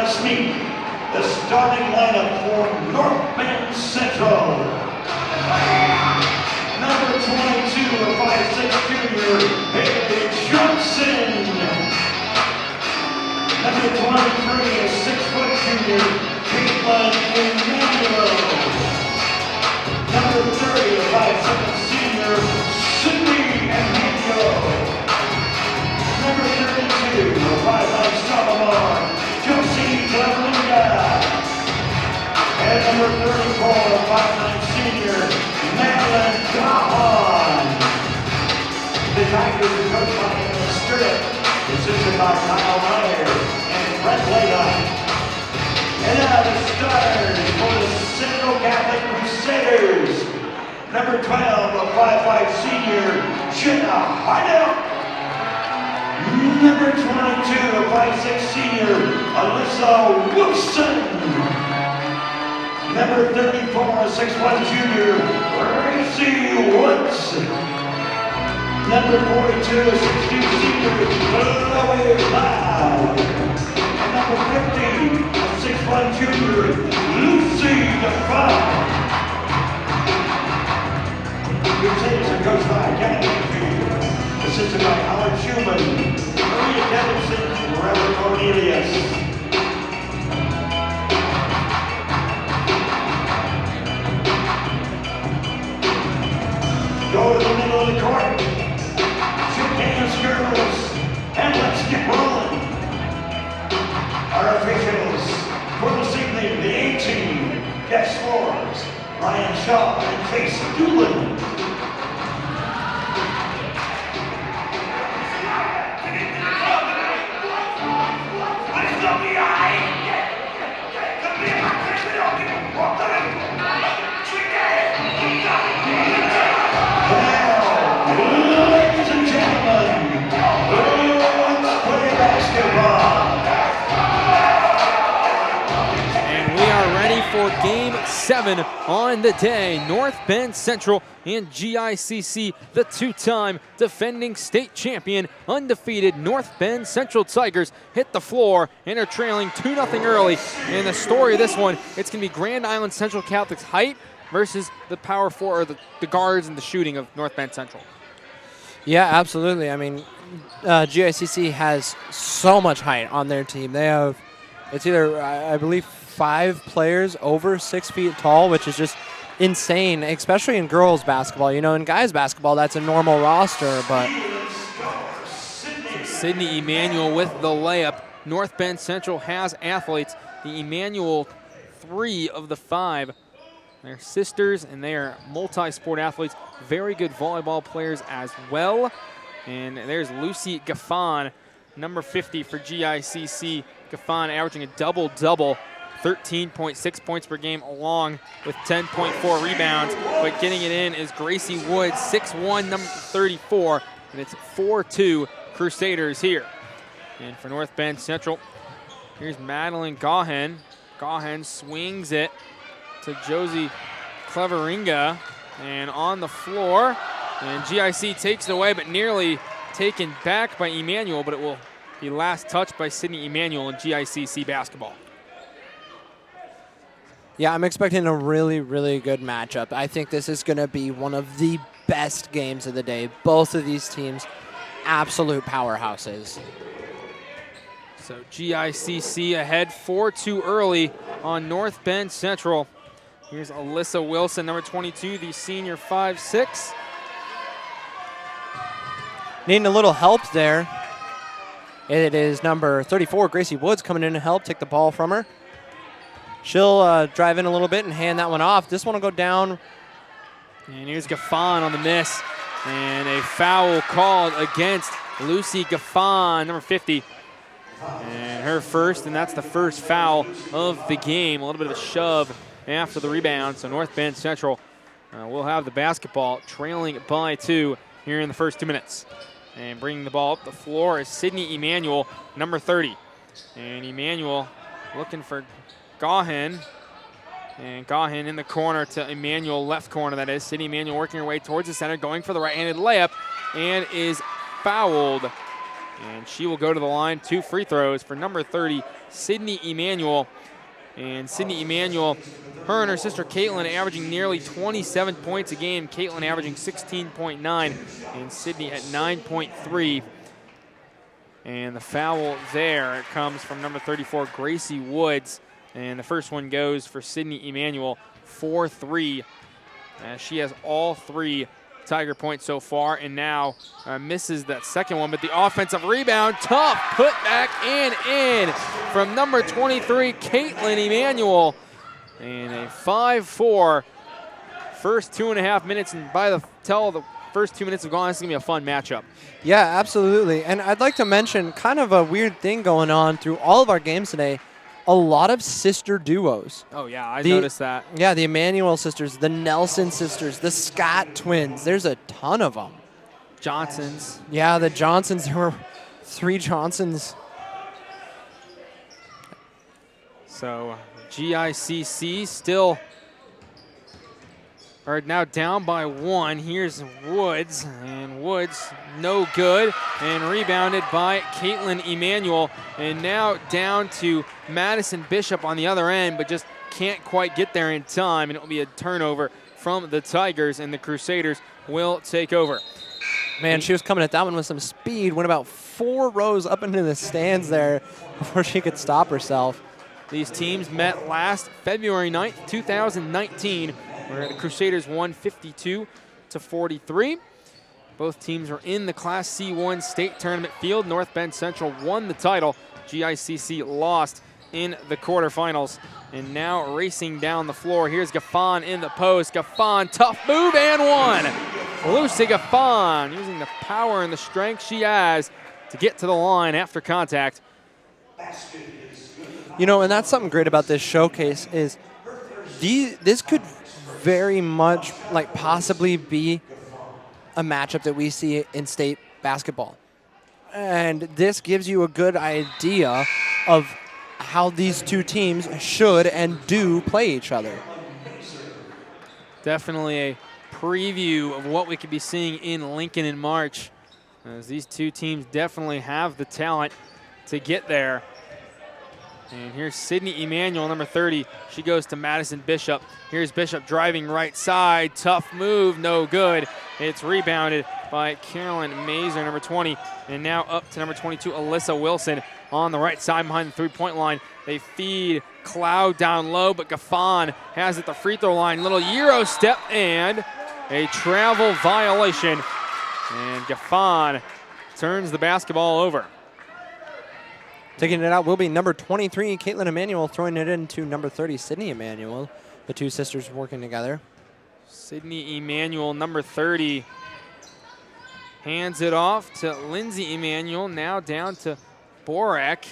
us meet the starting lineup for North Bend Central. Number 22, a 5'6" junior, Haley Johnson. Number 23, a 6-foot junior, Caitlin Emmanuel. Number 30, a 5'7" senior, Sydney Emmanuel. Number 32, a 5'9" sophomore, Josie Clevelinga. And number 34, a 5'9" senior, Madeline Gahan. The Tigers are coached by Anna Stirrup, assisted by Kyle Meyer and Brett Layup. And now the starters for the Central Catholic Crusaders. Number 12, a 5'5" senior, Jenna Hardell. Number 22, a 5'6" senior, Alyssa Wilson. Number 34, a 6'1" junior, Gracie Woods. Number 42, a 6'2" senior, Chloe Loud. And number 50, a 6'1" junior, Lucy DeFont. Crusaders are coached by Kennedy, assisted by Howard Schumann, Maria Dennison, and Robert Cornelius. Go to the middle of the court, shake hands, girls, and let's get rolling. Our officials for this evening, the A-team, guest scores, Ryan Shaw and Chase Doolin. For Game 7 on the day, North Bend Central and GICC, the two-time defending state champion, undefeated North Bend Central Tigers, hit the floor and are trailing 2-0 early. And the story of this one, it's going to be Grand Island Central Catholic's height versus the power four, or the guards and the shooting of North Bend Central. Yeah, absolutely. I mean, GICC has so much height on their team. They have, it's either, I believe, 5 players over 6 feet tall, which is just insane, especially in girls basketball. You know, in guys basketball, that's a normal roster, but Sydney Emmanuel with the layup. North Bend Central has athletes. The Emmanuel, 3 of the 5. They're sisters, and they are multi-sport athletes. Very good volleyball players as well. And there's Lucy Gaffon, number 50 for GICC. Gaffon averaging a double-double. 13.6 points per game, along with 10.4 rebounds. But getting it in is Gracie Woods, 6'1", number 34, and it's 4-2 Crusaders here. And for North Bend Central, here's Madeline Gahan. Gahan swings it to Josie Cleveringa, and on the floor, and GIC takes it away, but nearly taken back by Emmanuel, but it will be last touched by Sydney Emmanuel in GICC basketball. Yeah, I'm expecting a really, really good matchup. I think this is going to be one of the best games of the day. Both of these teams, absolute powerhouses. So GICC ahead 4-2 early on North Bend Central. Here's Alyssa Wilson, number 22, the senior 5'6". Needing a little help there. It is number 34, Gracie Woods, coming in to help, take the ball from her. She'll drive in a little bit and hand that one off. This one will go down. And here's Gaffon on the miss. And a foul called against Lucy Gaffon, number 50. And her first, and that's the first foul of the game. A little bit of a shove after the rebound. So North Bend Central will have the basketball, trailing by 2 here in the first 2 minutes. And bringing the ball up the floor is Sydney Emmanuel, number 30. And Emmanuel looking for Gahan, and Gahan in the corner to Emmanuel, left corner that is. Sydney Emmanuel working her way towards the center, going for the right-handed layup, and is fouled And she will go to the line. 2 free throws for number 30, Sydney Emanuel. And Sydney Emanuel, her and her sister Caitlin averaging nearly 27 points a game. Caitlin averaging 16.9 and Sydney at 9.3. And the foul there comes from number 34, Gracie Woods. And the first one goes for Sydney Emanuel, 4-3. She has all 3 Tiger points so far, and now misses that second one, but the offensive rebound, tough, put back and in from number 23, Caitlin Emanuel. And a 5-4 first 2.5 minutes, and by the first 2 minutes have gone, this is going to be a fun matchup. Yeah, absolutely. And I'd like to mention kind of a weird thing going on through all of our games today. A lot of sister duos. Oh, yeah, I noticed that. Yeah, the Emanuel sisters, the Nelson sisters, the Scott twins. There's a ton of them. Johnsons. Yeah, the Johnsons. There were 3 Johnsons. So GICC still are now down by 1. Here's Woods, and Woods no good, and rebounded by Caitlin Emanuel. And now down to Madison Bishop on the other end, but just can't quite get there in time, and it will be a turnover from the Tigers, and the Crusaders will take over. Man, she was coming at that one with some speed, went about 4 rows up into the stands there before she could stop herself. These teams met last February 9th, 2019, where the Crusaders won 52-43. Both teams were in the Class C1 state tournament field. North Bend Central won the title. GICC lost in the quarterfinals. And now racing down the floor, here's Gaffon in the post. Gaffon, tough move and one. Lucy Gaffon using the power and the strength she has to get to the line after contact. You know, and that's something great about this showcase is this could very much like possibly be a matchup that we see in state basketball. And this gives you a good idea of how these 2 teams should and do play each other. Definitely a preview of what we could be seeing in Lincoln in March, as these 2 teams definitely have the talent to get there. And here's Sydney Emanuel, number 30. She goes to Madison Bishop. Here's Bishop driving right side. Tough move, no good. It's rebounded by Carolyn Mazer, number 20. And now up to number 22, Alyssa Wilson on the right side behind the 3-point line. They feed Cloud down low, but Gaffon has it at the free throw line. Little Euro step and a travel violation. And Gaffon turns the basketball over. Taking it out will be number 23, Caitlin Emanuel, throwing it into number 30, Sydney Emanuel. The 2 sisters working together. Sydney Emanuel, number 30, hands it off to Lindsay Emanuel, now down to Borek.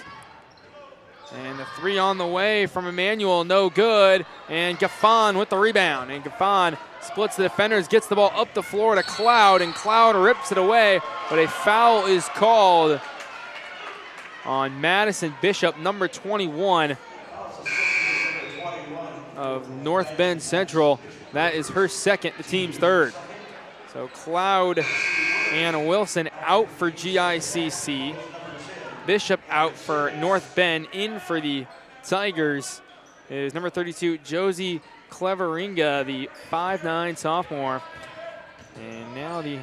And the 3 on the way from Emanuel, no good. And Gaffon with the rebound. And Gaffon splits the defenders, gets the ball up the floor to Cloud, and Cloud rips it away, but a foul is called on Madison Bishop, number 21 of North Bend Central. That is her second, the team's 3rd. So Cloud and Wilson out for GICC. Bishop out for North Bend. In for the Tigers is number 32, Josie Cleveringa, the 5'9" sophomore. And now the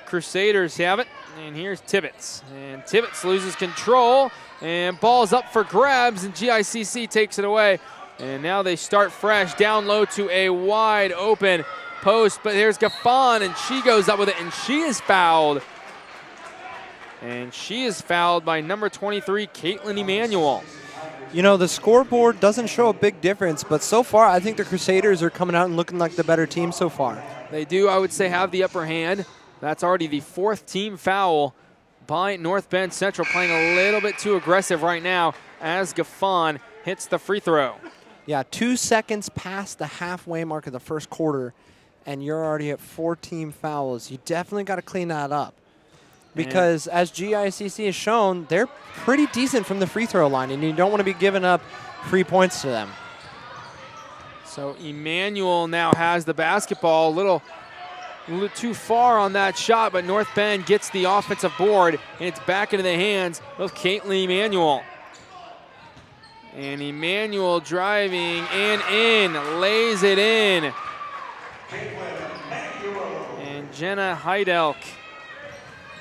Crusaders have it. And here's Tibbetts. And Tibbetts loses control. And ball's up for grabs, and GICC takes it away. And now they start fresh, down low to a wide open post. But here's Gaffon, and she goes up with it, and she is fouled. And she is fouled by number 23, Caitlin Emanuel. You know, the scoreboard doesn't show a big difference, but so far I think the Crusaders are coming out and looking like the better team so far. They do, I would say, have the upper hand. That's already the 4th team foul by North Bend Central, playing a little bit too aggressive right now as Gaffon hits the free throw. Yeah, 2 seconds past the halfway mark of the first quarter, and you're already at 4 team fouls. You definitely got to clean that up. Because as GICC has shown, they're pretty decent from the free throw line, and you don't want to be giving up free points to them. So Emanuel now has the basketball. Little a little too far on that shot, but North Bend gets the offensive board, and it's back into the hands of Caitlin Emanuel. And Emanuel driving and in, lays it in. And Jenna Heidelk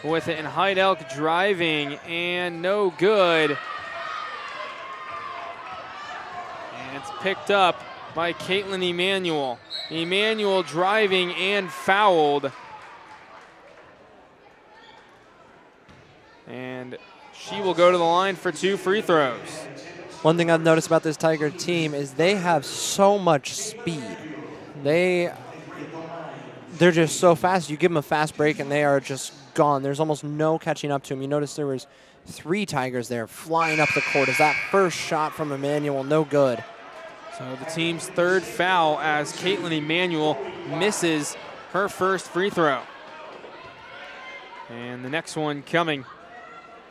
with it, and Heidelk driving and no good. And it's picked up by Caitlin Emanuel. Emanuel driving and fouled. And she will go to the line for 2 free throws. One thing I've noticed about this Tiger team is they have so much speed. They're just so fast. You give them a fast break and they are just gone. There's almost no catching up to them. You notice there was 3 Tigers there flying up the court. As that first shot from Emanuel, no good. So the team's 3rd foul as Caitlin Emanuel misses her first free throw. And the next one coming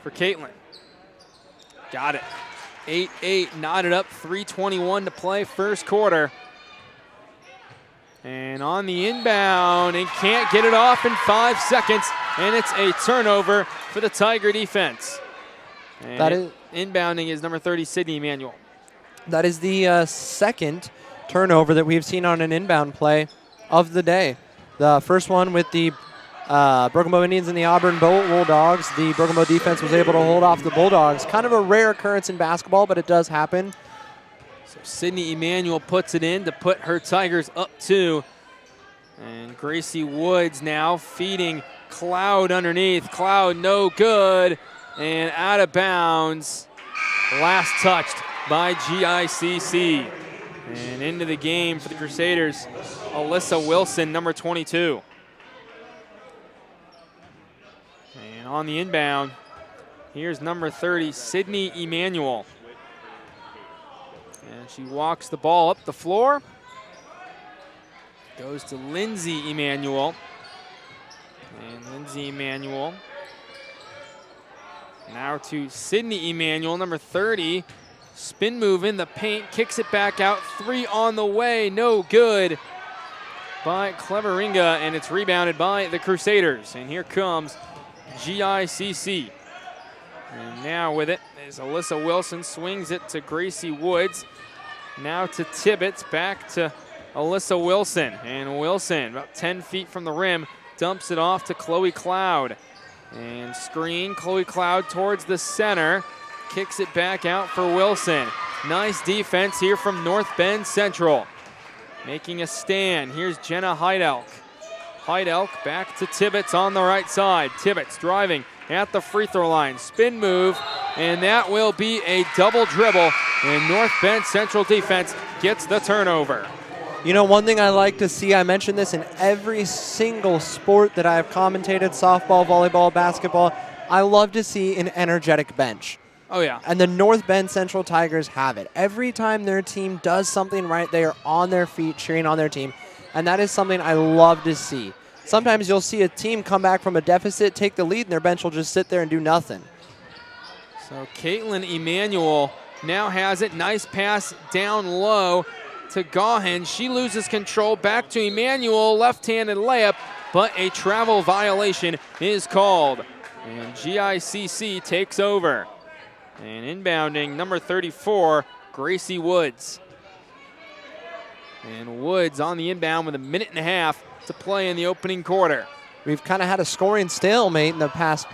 for Caitlin. Got it. 8-8, knotted up, 3:21 to play, first quarter. And on the inbound, and can't get it off in 5 seconds, and it's a turnover for the Tiger defense. And inbounding is number 30, Sydney Emanuel. That is the second turnover that we've seen on an inbound play of the day. The first one with the Broken Bow Indians and the Auburn Bulldogs. The Broken Bow defense was able to hold off the Bulldogs. Kind of a rare occurrence in basketball, but it does happen. So Sydney Emanuel puts it in to put her Tigers up 2. And Gracie Woods now feeding Cloud underneath. Cloud no good and out of bounds. Last touched by GICC. And into the game for the Crusaders, Alyssa Wilson, number 22. And on the inbound, here's number 30, Sydney Emanuel. And she walks the ball up the floor. Goes to Lindsay Emanuel. And Lindsay Emanuel. Now to Sydney Emanuel, number 30. Spin move in the paint, kicks it back out. 3 on the way, no good by Cleveringa, and it's rebounded by the Crusaders. And here comes GICC. And now with it is Alyssa Wilson, swings it to Gracie Woods. Now to Tibbetts, back to Alyssa Wilson. And Wilson, about 10 feet from the rim, dumps it off to Chloe Cloud. And screen, Chloe Cloud towards the center. Kicks it back out for Wilson. Nice defense here from North Bend Central. Making a stand, here's Jenna Heidelk. Heidelk back to Tibbetts on the right side. Tibbetts driving at the free throw line. Spin move, and that will be a double dribble. And North Bend Central defense gets the turnover. You know, one thing I like to see, I mentioned this in every single sport that I've commentated, softball, volleyball, basketball, I love to see an energetic bench. Oh, yeah. And the North Bend Central Tigers have it. Every time their team does something right, they are on their feet cheering on their team. And that is something I love to see. Sometimes you'll see a team come back from a deficit, take the lead, and their bench will just sit there and do nothing. So Caitlin Emanuel now has it. Nice pass down low to Gaughan. She loses control. Back to Emanuel. Left-handed layup, but a travel violation is called. And GICC takes over. And inbounding, number 34, Gracie Woods. And Woods on the inbound with 1.5 minutes to play in the opening quarter. We've kind of had a scoring stalemate in the past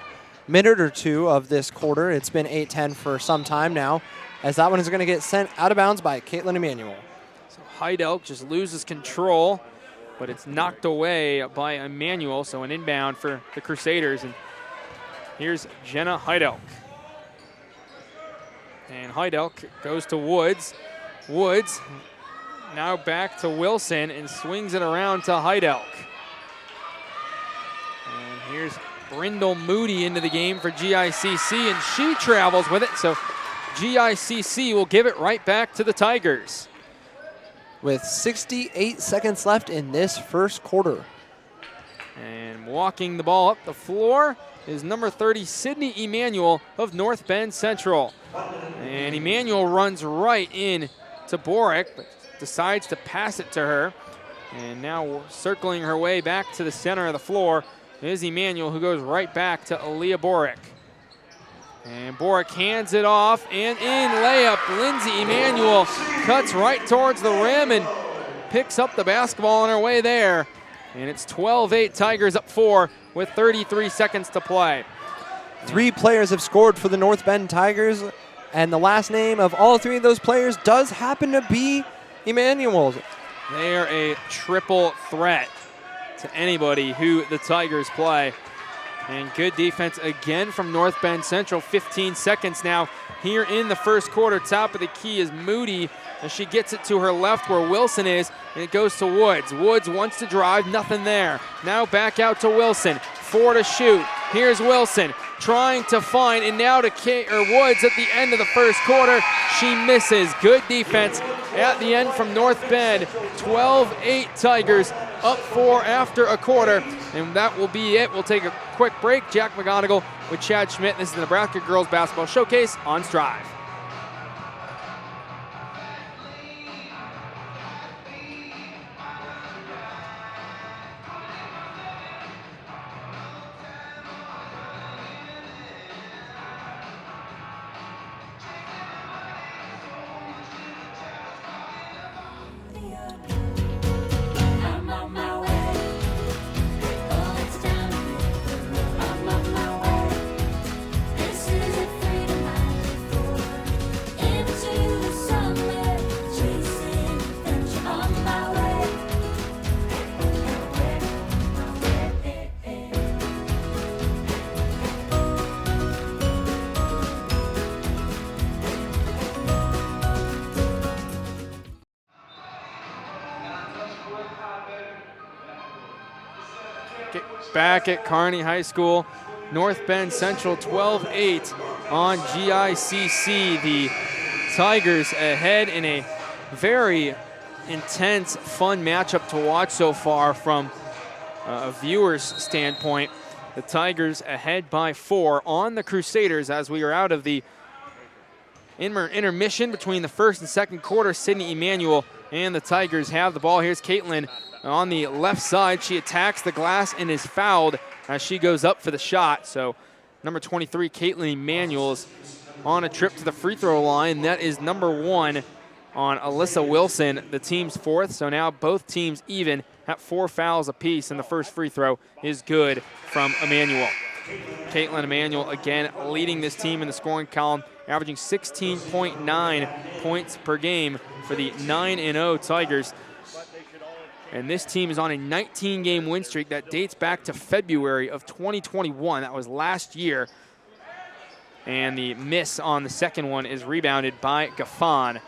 minute or two of this quarter. It's been 8-10 for some time now, as that one is going to get sent out of bounds by Caitlin Emanuel. So Heidelk just loses control, but it's knocked away by Emanuel, so an inbound for the Crusaders. And here's Jenna Heidelk. And Heidelk goes to Woods. Woods now back to Wilson and swings it around to Heidelk. And here's Brindle Moody into the game for GICC, and she travels with it, so GICC will give it right back to the Tigers. With 68 seconds left in this first quarter. And walking the ball up the floor is number 30, Sydney Emanuel of North Bend Central. And Emanuel runs right in to Boric, but decides to pass it to her. And now circling her way back to the center of the floor is Emanuel, who goes right back to Aaliyah Borick. And Borick hands it off, and in layup, Lindsay Emanuel cuts right towards the rim and picks up the basketball on her way there. And it's 12-8, Tigers up 4 with 33 seconds to play. 3 players have scored for the North Bend Tigers, and the last name of all 3 of those players does happen to be Emanuel's. They are a triple threat to anybody who the Tigers play. And good defense again from North Bend Central. 15 seconds now here in the first quarter. Top of the key is Moody, and she gets it to her left where Wilson is, and it goes to Woods. Woods wants to drive, nothing there. Now back out to Wilson, 4 to shoot. Here's Wilson trying to find, and now to Woods at the end of the first quarter. She misses. Good defense at the end from North Bend. 12-8 Tigers, up 4 after a quarter, and that will be it. We'll take a quick break. Jack McGonigal with Chad Schmidt. This is the Nebraska Girls Basketball Showcase on Strive. Back at Kearney High School, North Bend Central 12-8 on GICC. The Tigers ahead in a very intense, fun matchup to watch so far from a viewer's standpoint. The Tigers ahead by 4 on the Crusaders as we are out of the intermission between the first and second quarter. Sydney Emanuel and the Tigers have the ball. Here's Caitlin on the left side. She attacks the glass and is fouled as she goes up for the shot. So number 23, Caitlin Emanuel, is on a trip to the free throw line. That is number 1 on Alyssa Wilson, the team's 4th. So now both teams even at 4 fouls apiece, and the first free throw is good from Emanuel. Caitlin Emanuel again leading this team in the scoring column, averaging 16.9 points per game for the 9-0 Tigers. And this team is on a 19-game win streak that dates back to February of 2021. That was last year. And the miss on the second one is rebounded by Gaffon.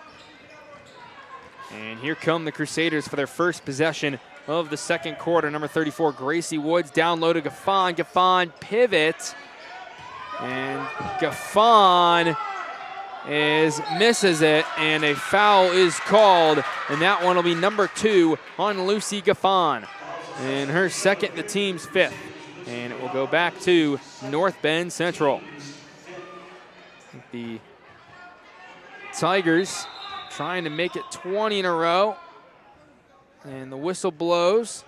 And here come the Crusaders for their first possession of the second quarter. Number 34, Gracie Woods, down low to Gaffon. Gaffon pivot. And Gaffon misses it, and a foul is called, and that one will be number 2 on Lucy Gaffon. And her second, the team's 5th. And it will go back to North Bend Central. The Tigers trying to make it 20 in a row. And the whistle blows.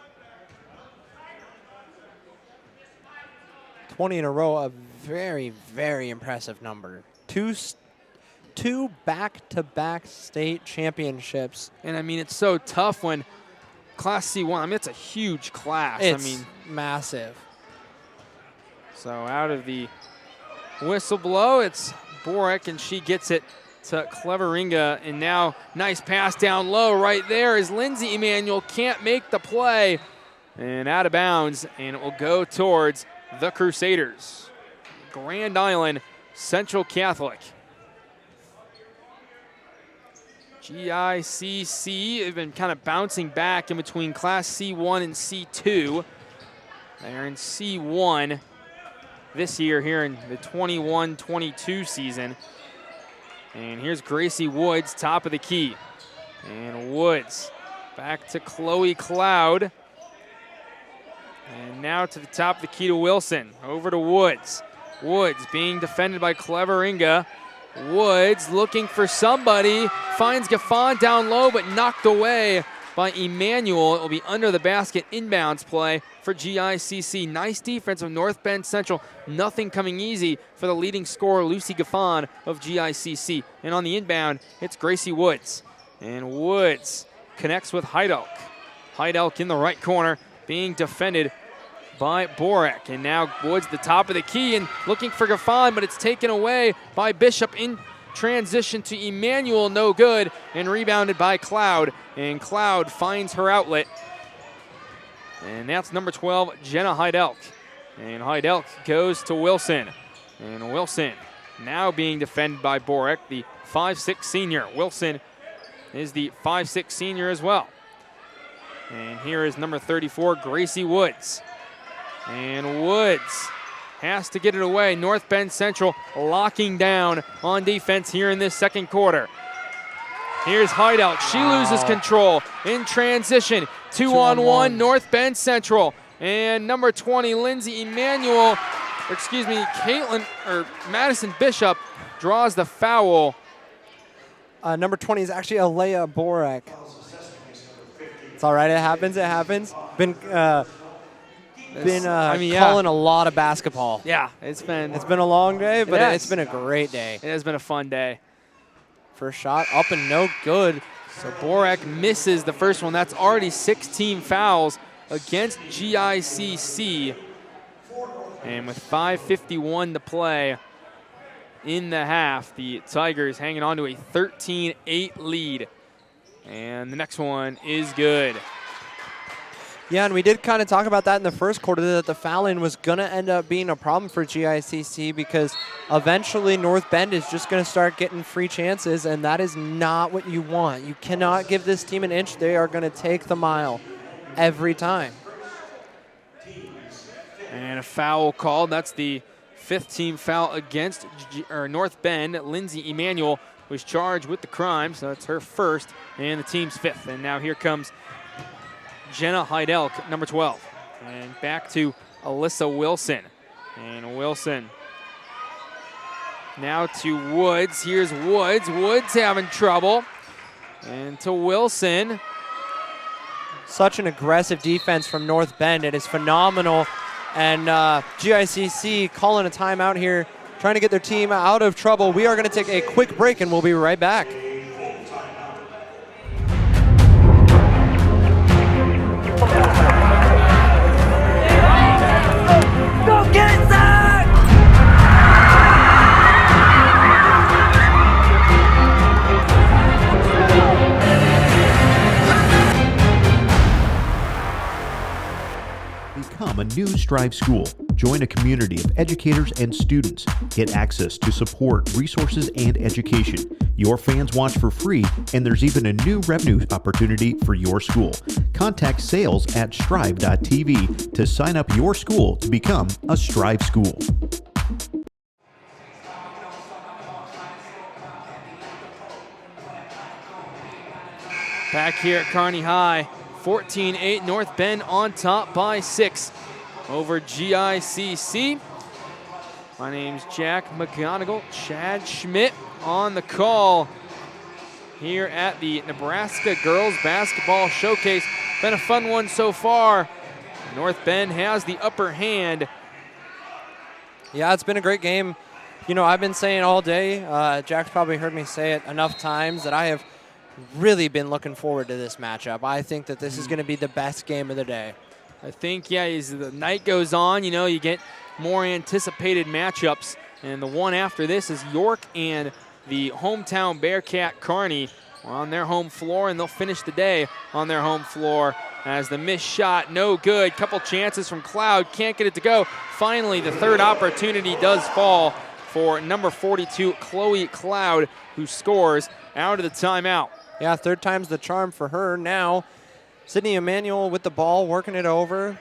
20 in a row, a very, very impressive number. Two back-to-back state championships. And I mean, it's so tough when Class C1, I mean, it's a huge class. It's massive. So out of the whistle blow, it's Borick, and she gets it to Cleveringa. And now nice pass down low right there as Lindsay Emanuel can't make the play. And out of bounds, and it will go towards the Crusaders. Grand Island Central Catholic. GICC have been kind of bouncing back in between Class C1 and C2. They're in C1 this year here in the 21-22 season. And here's Gracie Woods, top of the key. And Woods back to Chloe Cloud. And now to the top of the key to Wilson. Over to Woods. Woods being defended by Cleveringa. Woods looking for somebody, finds Gaffon down low, but knocked away by Emmanuel. It will be under the basket, inbounds play for GICC. Nice defense of North Bend Central. Nothing coming easy for the leading scorer, Lucy Gaffon of GICC. And on the inbound, it's Gracie Woods. And Woods connects with Heidelk. Heidelk in the right corner, being defended by Borek. And now Woods, the top of the key, and looking for Gaffon, but it's taken away by Bishop in transition to Emmanuel, no good, and rebounded by Cloud. And Cloud finds her outlet. And that's number 12, Jenna Heidelk. And Heidelk goes to Wilson. And Wilson now being defended by Borek, the 5'6" senior. Wilson is the 5'6" senior as well. And here is number 34, Gracie Woods. And Woods has to get it away. North Bend Central locking down on defense here in this second quarter. Here's Heidelk. She loses control in transition. Two-on-one, North Bend Central. And number 20, Lindsay Emmanuel, Madison Bishop draws the foul. Number 20 is actually Alea Borek. It's all right. It happens. It happens. Been calling a lot of basketball. Yeah, it's been a long day, but it's been a great day. It has been a fun day. First shot up and no good. So Borek misses the first one. That's already 16 fouls against GICC. And with 5:51 to play in the half, the Tigers hanging on to a 13-8 lead. And the next one is good. Yeah, and we did kind of talk about that in the first quarter, that the fouling was going to end up being a problem for GICC because eventually North Bend is just going to start getting free chances, and that is not what you want. You cannot give this team an inch. They are going to take the mile every time. And a foul called. That's the 5th team foul against North Bend. Lindsay Emmanuel was charged with the crime, so it's her first and the team's 5th. And now here comes Jenna Heidelk, number 12. And back to Alyssa Wilson. And Wilson now to Woods. Here's Woods. Woods having trouble. And to Wilson. Such an aggressive defense from North Bend. It is phenomenal. And GICC calling a timeout here, trying to get their team out of trouble. We are going to take a quick break, and we'll be right back. Go get it, Zach! Become a new Strive school. Join a community of educators and students. Get access to support, resources, and education. Your fans watch for free, and there's even a new revenue opportunity for your school. Contact sales at strive.tv to sign up your school to become a Strive school. Back here at Kearney High, 14-8, North Bend on top by 6 over GICC. My name's Jack McGonigal. Chad Schmidt on the call here at the Nebraska Girls Basketball Showcase. Been a fun one so far. North Bend has the upper hand. Yeah, it's been a great game. You know, I've been saying all day, Jack's probably heard me say it enough times, that I have really been looking forward to this matchup. I think that this is going to be the best game of the day. I think, yeah, as the night goes on, you know, you get more anticipated matchups. And the one after this is York and the hometown Bearcat Kearney are on their home floor, and they'll finish the day on their home floor as the missed shot, no good. Couple chances from Cloud, can't get it to go. Finally, the third opportunity does fall for number 42, Chloe Cloud, who scores out of the timeout. Yeah, third time's the charm for her. Now, Sydney Emmanuel with the ball, working it over,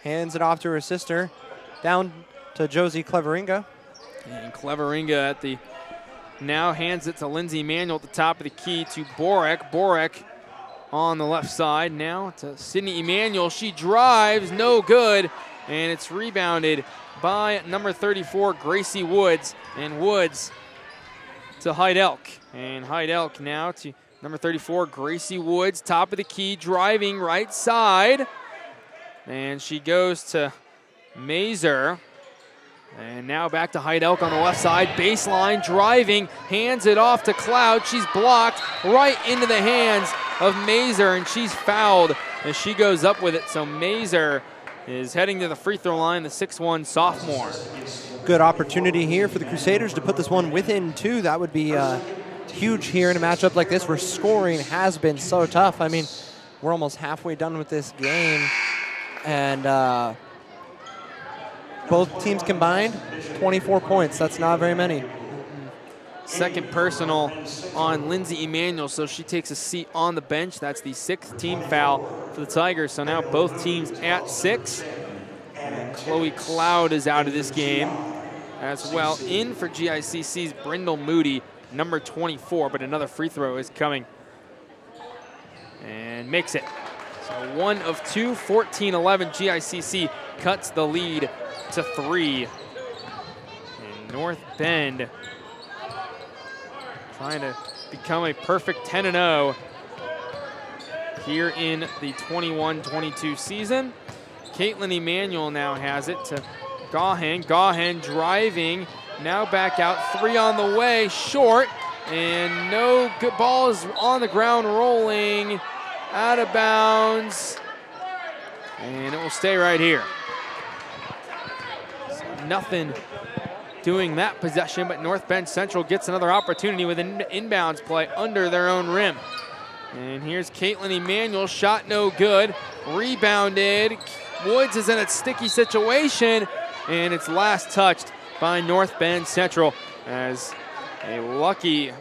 hands it off to her sister, down to Josie Cleveringa. And Cleveringa at the now hands it to Lindsay Emmanuel at the top of the key to Borek. Borek on the left side now to Sydney Emmanuel. She drives, no good, and it's rebounded by number 34, Gracie Woods. And Woods to Heidelk. And Heidelk now to Number 34, Gracie Woods, top of the key, driving right side. And she goes to Mazer. And now back to Hyde Elk on the left side. Baseline, driving, hands it off to Cloud. She's blocked right into the hands of Mazer, and she's fouled as she goes up with it. So Mazer is heading to the free throw line, the 6'1" sophomore. Good opportunity here for the Crusaders to put this one within 2. That would be huge here in a matchup like this where scoring has been so tough. I mean, we're almost halfway done with this game, and both teams combined, 24 points. That's not very many. Second personal on Lindsay Emanuel, so she takes a seat on the bench. That's the 6th team foul for the Tigers. So now both teams at 6. And Chloe Cloud is out of this game as well. In for GICC's Brindle Moody, number 24, but another free throw is coming. And makes it. So 1 of 2, 14-11. GICC cuts the lead to 3. And North Bend trying to become a perfect 10-0 here in the 21-22 season. Caitlin Emanuel now has it to Gahan. Gahan driving, now back out, 3 on the way, short, and no good. Ball is on the ground rolling, out of bounds, and it will stay right here. So nothing doing that possession, but North Bend Central gets another opportunity with an inbounds play under their own rim. And here's Caitlin Emanuel, shot no good, rebounded. Woods is in a sticky situation, and it's last touched by North Bend Central as a lucky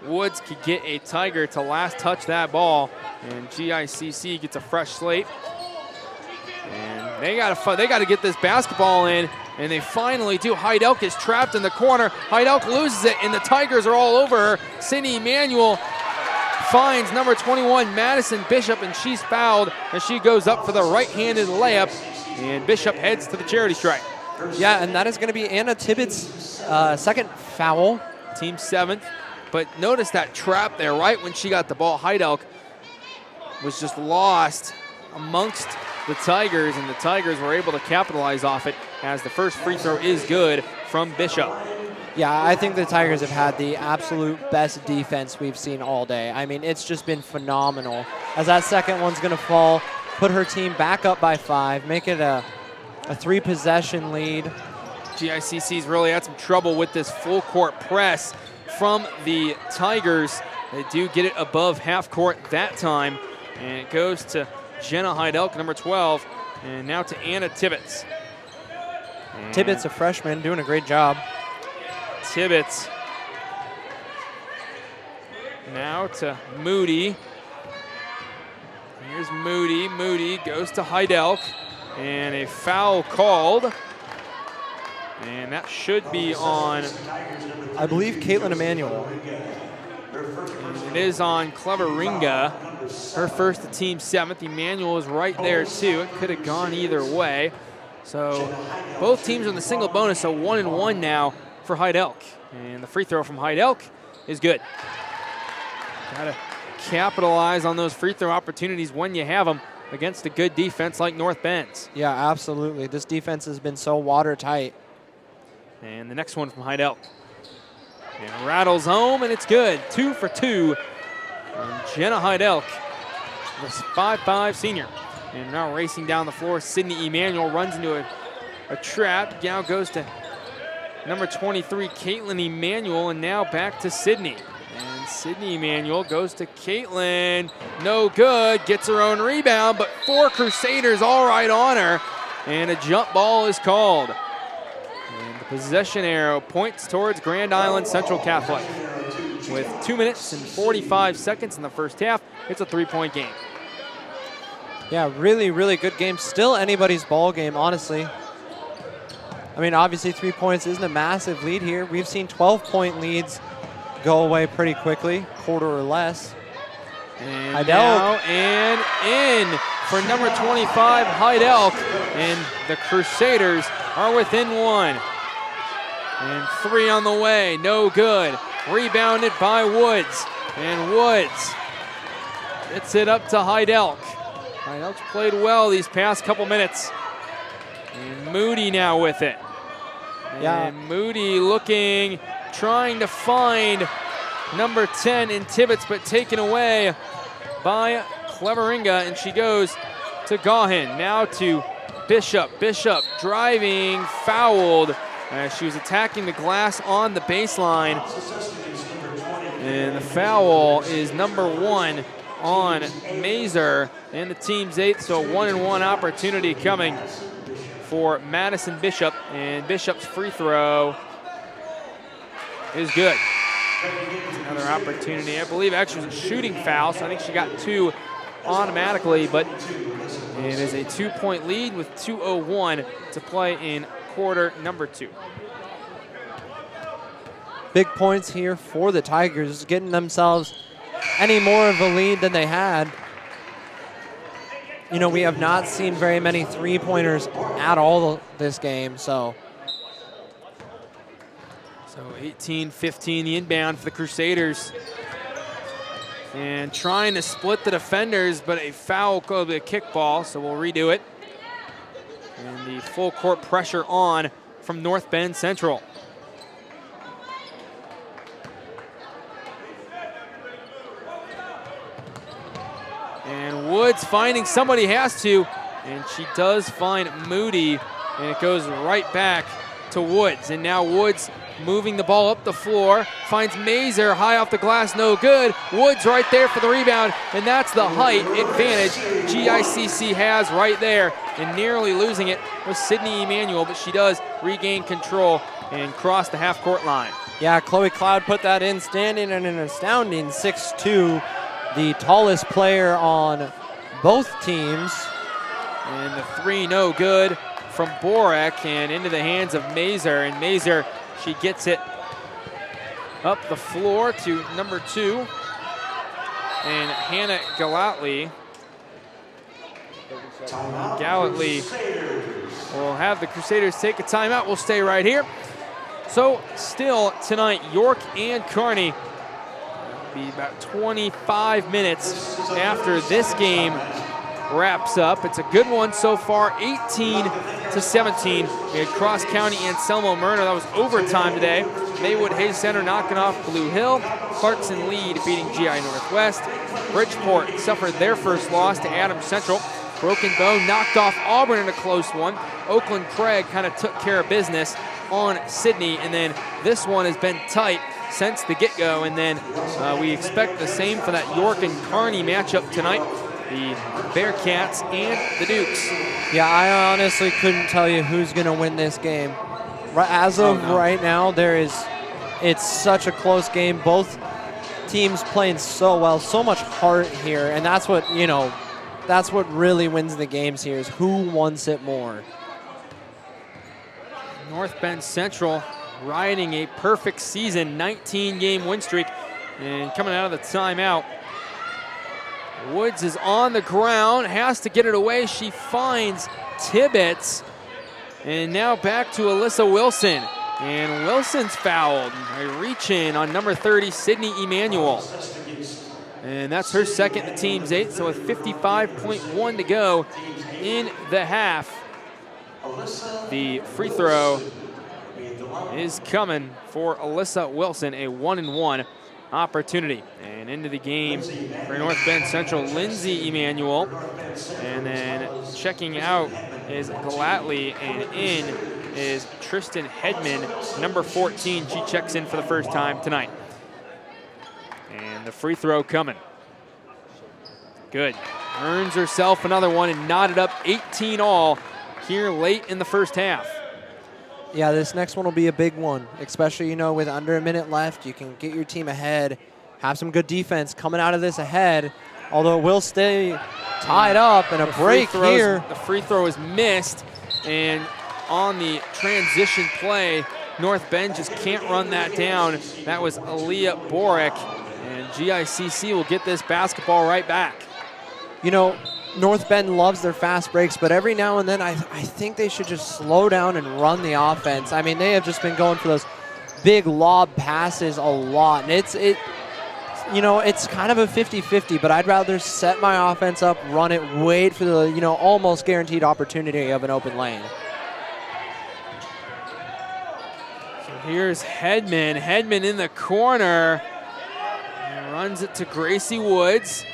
Woods could get a Tiger to last touch that ball, and GICC gets a fresh slate. And they gotta get this basketball in, and they finally do. Hyde Elk is trapped in the corner. Hyde Elk loses it, and the Tigers are all over her. Sydney Emanuel finds number 21, Madison Bishop, and she's fouled as she goes up for the right-handed layup, and Bishop heads to the charity stripe. Yeah, and that is going to be Anna Tibbetts' second foul. Team 7th, but notice that trap there right when she got the ball. Hyde Elk was just lost amongst the Tigers, and the Tigers were able to capitalize off it as the first free throw is good from Bishop. Yeah, I think the Tigers have had the absolute best defense we've seen all day. I mean, it's just been phenomenal. As that second one's going to fall, put her team back up by 5, make it a 3-possession lead. GICC's really had some trouble with this full court press from the Tigers. They do get it above half court that time, and it goes to Jenna Hyde Elk, number 12, and now to Anna Tibbetts. And Tibbetts, a freshman, doing a great job. Tibbetts now to Moody. Here's Moody. Moody goes to Hyde Elk, and a foul called. And that should be on, I believe, Caitlin Emanuel. it is on Clever Ringa. Her first to team 7th. Emanuel is right there too. It could have gone either way. So both teams are in the single bonus, so 1-1 now for Hyde Elk. And the free throw from Hyde Elk is good. Gotta capitalize on those free throw opportunities when you have them against a good defense like North Bend's. Yeah, absolutely. This defense has been so watertight. And the next one from Hyde Elk. And rattles home, and it's good. 2 for 2 on Jenna Hyde Elk, this 5'5" senior. And now racing down the floor, Sydney Emanuel runs into a trap. Now goes to number 23, Caitlin Emanuel, and now back to Sydney. And Sydney Emanuel goes to Caitlin. No good, gets her own rebound, but 4 Crusaders all right on her, and a jump ball is called. And the possession arrow points towards Grand Island Central Catholic. With 2 minutes and 45 seconds in the first half, it's a 3-point game. Yeah, really, really good game. Still anybody's ball game, honestly. I mean, obviously 3 points isn't a massive lead here. We've seen 12-point leads go away pretty quickly, quarter or less. And Hyde now Elk. and in for number 25, Hyde Elk. And the Crusaders are within 1. And 3 on the way, no good. Rebounded by Woods. And Woods gets it up to Heidelk. Heidelk's played well these past couple minutes. And Moody now with it. And Moody looking, trying to find number 10 in Tibbetts, but taken away by Cleveringa, and she goes to Gaughan. Now to Bishop. Bishop driving, fouled. She was attacking the glass on the baseline. And the foul is number 1 on Mazer and the team's 8th, so a 1-and-1 opportunity coming for Madison Bishop, and Bishop's free throw is good. Another opportunity. I believe actually it was a shooting foul, so I think she got 2 automatically, but it is a 2-point lead with 2:01 to play in quarter number 2. Big points here for the Tigers, getting themselves any more of a lead than they had. You know, we have not seen very many three-pointers at all this game, so 18-15 the inbound for the Crusaders. And trying to split the defenders, but a foul could be a kickball, so we'll redo it. And the full court pressure on from North Bend Central. And Woods finding somebody has to, and she does find Moody, and it goes right back to Woods. And now Woods moving the ball up the floor, finds Mazer high off the glass, no good. Woods right there for the rebound, and that's the height advantage GICC has right there. And nearly losing it was Sydney Emanuel, but she does regain control and cross the half-court line. yeah, Chloe Cloud put that in, standing at an astounding 6'2", the tallest player on both teams. And the 3 no good from Borek and into the hands of Mazer, and Mazer, she gets it up the floor to number 2. And Hannah Gallatley will have the Crusaders take a timeout. We'll stay right here. So still tonight, York and Kearney. Be about 25 minutes after this game wraps up. It's a good one so far, 18-17. We had Cross County and Selma Myrna. That was overtime today. Maywood Hayes Center knocking off Blue Hill. Clarkson Lee defeating GI Northwest. Bridgeport suffered their first loss to Adams Central. Broken Bow knocked off Auburn in a close one. Oakland Craig kind of took care of business on Sydney, and then this one has been tight since the get-go, and then we expect the same for that York and Kearney matchup tonight. The Bearcats and the Dukes. Yeah, I honestly couldn't tell you who's going to win this game. As of right now, it's such a close game. Both teams playing so well, so much heart here, and that's what, that's what really wins the games here, is who wants it more. North Bend Central riding a perfect season, 19-game win streak, and coming out of the timeout. Woods is on the ground, has to get it away. She finds Tibbetts, and now back to Alyssa Wilson. And Wilson's fouled by reach-in on number 30, Sydney Emanuel. And that's her second, the team's 8, so with 55.1 to go in the half. The free throw is coming for Alyssa Wilson, a 1-and-1 opportunity. And into the game for North Bend Central, Lindsay Emanuel. And then checking out is Gallatley, and in is Tristan Hedman, number 14. She checks in for the first time tonight. And the free throw coming. Good. Earns herself another one and knotted up 18 all here late in the first half. Yeah, this next one will be a big one, especially, with under a minute left. You can get your team ahead, have some good defense coming out of this ahead, although it will stay tied up, and a break here. The free throw is missed, and on the transition play, North Bend just can't run that down. That was Aaliyah Borek, and GICC will get this basketball right back. North Bend loves their fast breaks, but every now and then I think they should just slow down and run the offense. I mean, they have just been going for those big lob passes a lot, and you know, it's kind of a 50-50, but I'd rather set my offense up, run it, wait for the, you know, almost guaranteed opportunity of an open lane. So here's Hedman. Hedman in the corner. And runs it to Gracie Woods.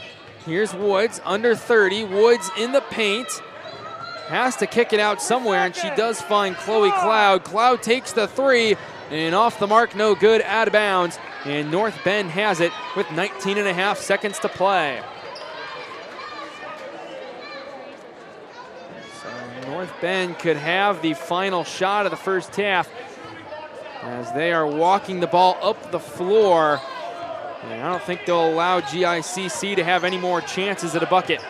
Here's Woods, under 30. Woods in the paint. Has to kick it out somewhere, and she does find Chloe Cloud. Cloud takes the three, and off the mark, no good, out of bounds. And North Bend has it with 19.5 seconds to play. So North Bend could have the final shot of the first half as they are walking the ball up the floor. And I don't think they'll allow GICC to have any more chances at a bucket.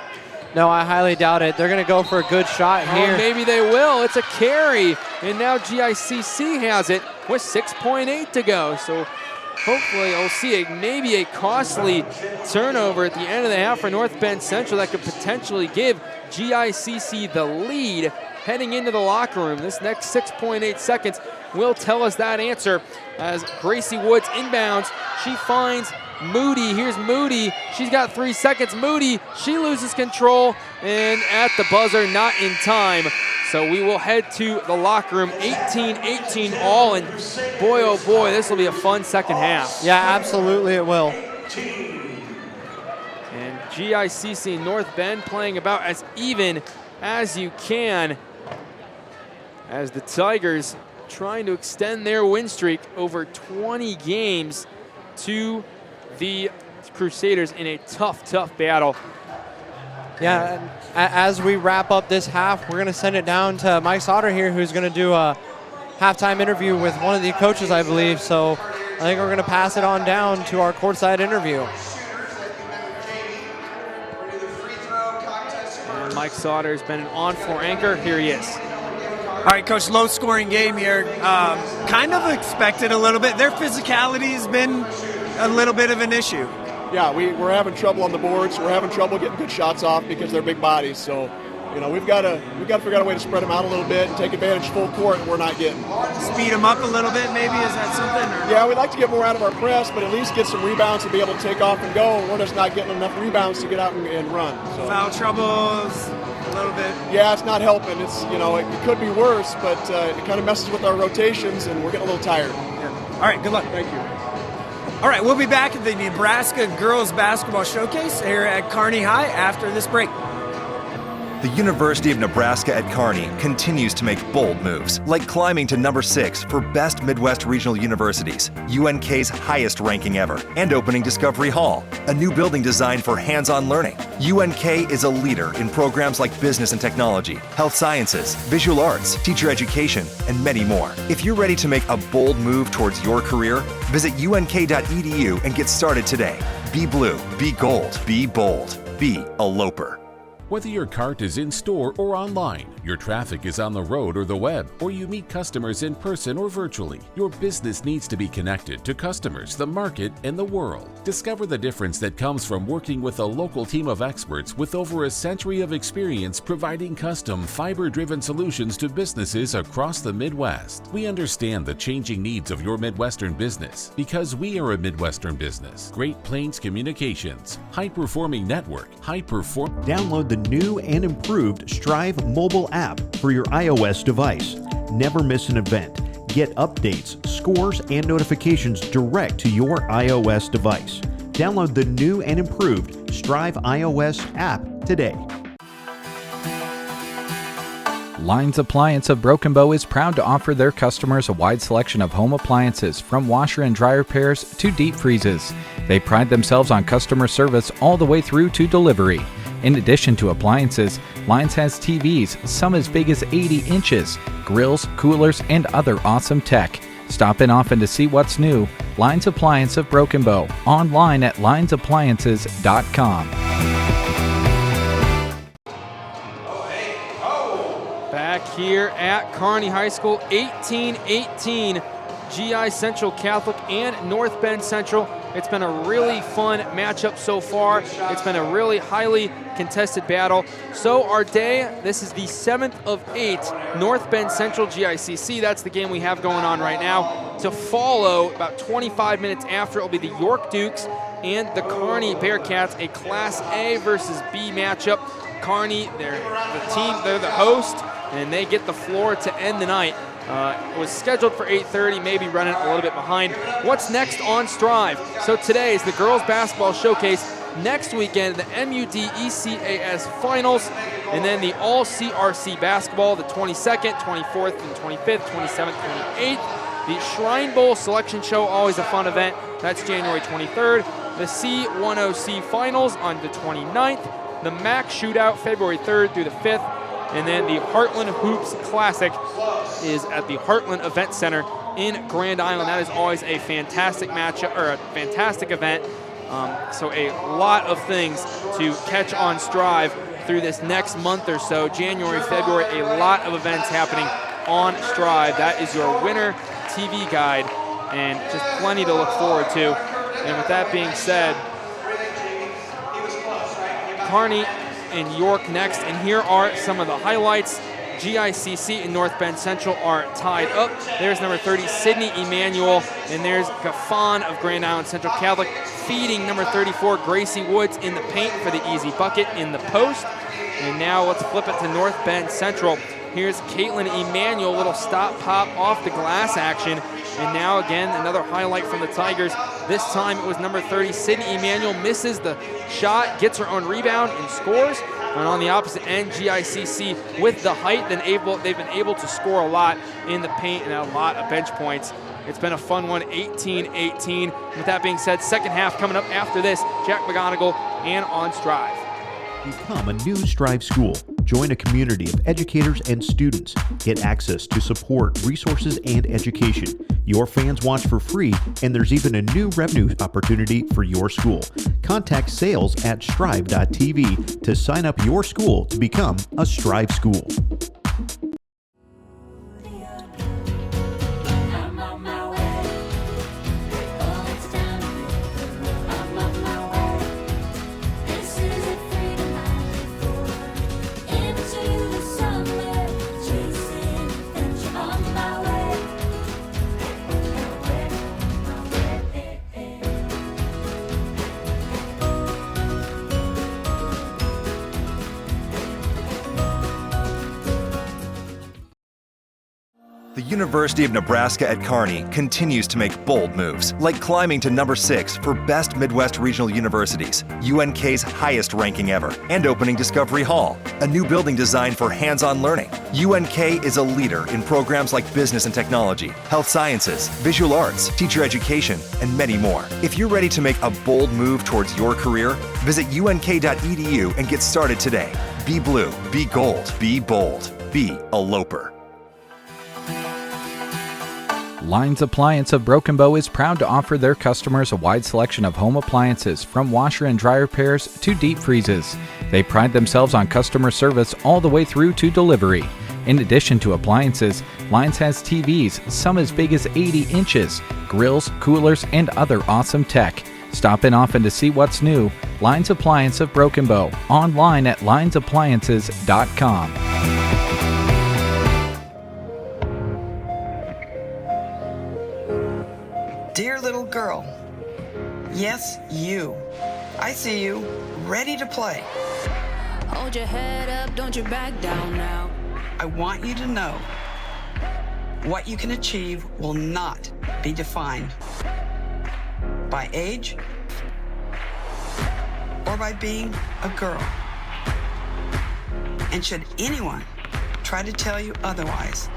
No, I highly doubt it. They're going to go for a good shot here. Oh, maybe they will. It's a carry, and now GICC has it with 6.8 to go. So hopefully we'll see maybe a costly turnover at the end of the half for North Bend Central that could potentially give GICC the lead heading into the locker room. This next 6.8 seconds will tell us that answer as Gracie Woods inbounds. She finds Moody. Here's Moody. She's got 3 seconds. Moody, she loses control, and at the buzzer, not in time. So we will head to the locker room, 18-18 all, and boy, oh boy, this will be a fun second half. Yeah, absolutely it will. And GICC and North Bend playing about as even as you can as the Tigers trying to extend their win streak over 20 games to the Crusaders in a tough battle. Yeah, and as we wrap up this half, we're going to send it down to Mike Sauter here, who's going to do a halftime interview with one of the coaches, I believe. So I think we're going to pass it on down to our courtside interview. And Mike Sauter has been an on-floor anchor. Here he is. All right, Coach, low-scoring game here. Kind of expected a little bit. Their physicality has been a little bit of an issue. Yeah, we're having trouble on the boards. We're having trouble getting good shots off because they're big bodies. So, you know, we've got to figure out a way to spread them out a little bit and take advantage full court, and we're not getting. Speed them up a little bit, maybe? Is that something? Or? Yeah, we'd like to get more out of our press, but at least get some rebounds and be able to take off and go. We're just not getting enough rebounds to get out and run. So. Foul troubles a little bit. Yeah, it's not helping. It's, you know, it could be worse, but it kind of messes with our rotations, and we're getting a little tired. Yeah. All right, good luck. Thank you. All right, we'll be back at the Nebraska Girls Basketball Showcase here at Kearney High after this break. The University of Nebraska at Kearney continues to make bold moves, like climbing to number 6 for Best Midwest Regional Universities, UNK's highest ranking ever, and opening Discovery Hall, a new building designed for hands-on learning. UNK is a leader in programs like business and technology, health sciences, visual arts, teacher education, and many more. If you're ready to make a bold move towards your career, visit unk.edu and get started today. Be blue, be gold, be bold, be a Loper. Whether your cart is in store or online, your traffic is on the road or the web, or you meet customers in person or virtually, your business needs to be connected to customers, the market, and the world. Discover the difference that comes from working with a local team of experts with over a century of experience providing custom, fiber-driven solutions to businesses across the Midwest. We understand the changing needs of your Midwestern business because we are a Midwestern business. Great Plains Communications, high-performing network, Download the new and improved Strive mobile app for your iOS device. Never miss an event. Get updates, scores, and notifications direct to your iOS device. Download the new and improved Strive iOS app today. Lines Appliance of Broken Bow is proud to offer their customers a wide selection of home appliances, from washer and dryer pairs to deep freezes. They pride themselves on customer service all the way through to delivery. In addition to appliances, Lines has TVs, some as big as 80 inches, grills, coolers, and other awesome tech. Stop in often to see what's new. Lines Appliance of Broken Bow, online at linesappliances.com. Back here at Kearney High School, 18-18, GI Central Catholic and North Bend Central. It's been a really fun matchup so far. It's been a really highly contested battle. So our day, this is the 7th of 8, North Bend Central GICC. That's the game we have going on right now. To follow, about 25 minutes after, it will be the York Dukes and the Kearney Bearcats, a Class A versus B matchup. Kearney, they're the host, and they get the floor to end the night. It was scheduled for 8:30, maybe running a little bit behind. What's next on Strive? So today is the girls basketball showcase. Next weekend, the MUD ECAS finals, and then the all CRC basketball, the 22nd, 24th, and 25th, 27th, 28th. The Shrine Bowl selection show, always a fun event. That's January 23rd. The C10C finals on the 29th. The MAC shootout, February 3rd through the 5th. And then the Heartland Hoops Classic is at the Heartland Event Center in Grand Island. That is always a fantastic matchup, or a fantastic event. So a lot of things to catch on Strive through this next month or so. January, February, a lot of events happening on Strive. That is your winter TV guide, and just plenty to look forward to. And with that being said, Kearney and York next, and here are some of the highlights. GICC and North Bend Central are tied up. There's number 30, Sydney Emanuel, and there's Gaffon of Grand Island Central Catholic feeding number 34, Gracie Woods, in the paint for the easy bucket in the post. And now let's flip it to North Bend Central. Here's Caitlin Emanuel, little stop pop off the glass action. And now again, another highlight from the Tigers. This time it was number 30, Sydney Emanuel, misses the shot, gets her own rebound, and scores. And on the opposite end, GICC, with the height, they've been able to score a lot in the paint and a lot of bench points. It's been a fun one, 18-18. With that being said, second half coming up after this. Jack McGonigal and on Strive. Become a new Strive school. Join a community of educators and students. Get access to support, resources, and education. Your fans watch for free, and there's even a new revenue opportunity for your school. Contact sales at strive.tv to sign up your school to become a Strive school. The University of Nebraska at Kearney continues to make bold moves, like climbing to number 6 for Best Midwest Regional Universities, UNK's highest ranking ever, and opening Discovery Hall, a new building designed for hands-on learning. UNK is a leader in programs like business and technology, health sciences, visual arts, teacher education, and many more. If you're ready to make a bold move towards your career, visit unk.edu and get started today. Be blue, be gold, be bold, be a Loper. Lines Appliance of Broken Bow is proud to offer their customers a wide selection of home appliances, from washer and dryer repairs to deep freezes. They pride themselves on customer service all the way through to delivery. In addition to appliances, Lines has TVs, some as big as 80 inches, grills, coolers, and other awesome tech. Stop in often to see what's new. Lines Appliance of Broken Bow, online at linesappliances.com. Dear little girl, yes, you. I see you, ready to play. Hold your head up, don't you back down now. I want you to know what you can achieve will not be defined by age or by being a girl. And should anyone try to tell you otherwise,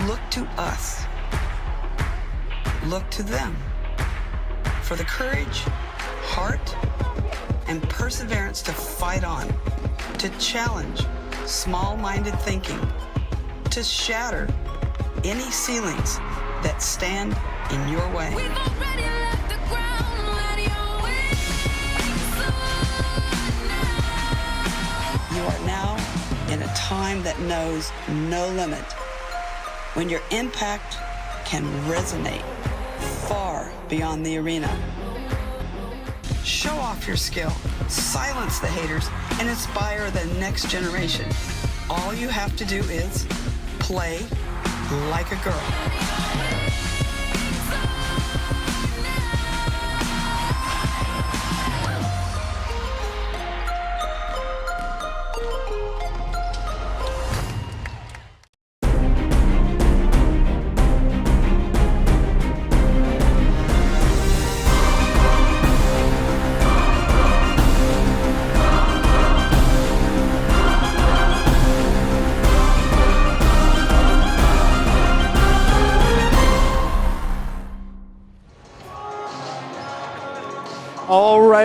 look to us. Look to them for the courage, heart, and perseverance to fight on, to challenge small-minded thinking, to shatter any ceilings that stand in your way. You are now in a time that knows no limit, when your impact can resonate far beyond the arena. Show off your skill, silence the haters, and inspire the next generation. All you have to do is play like a girl.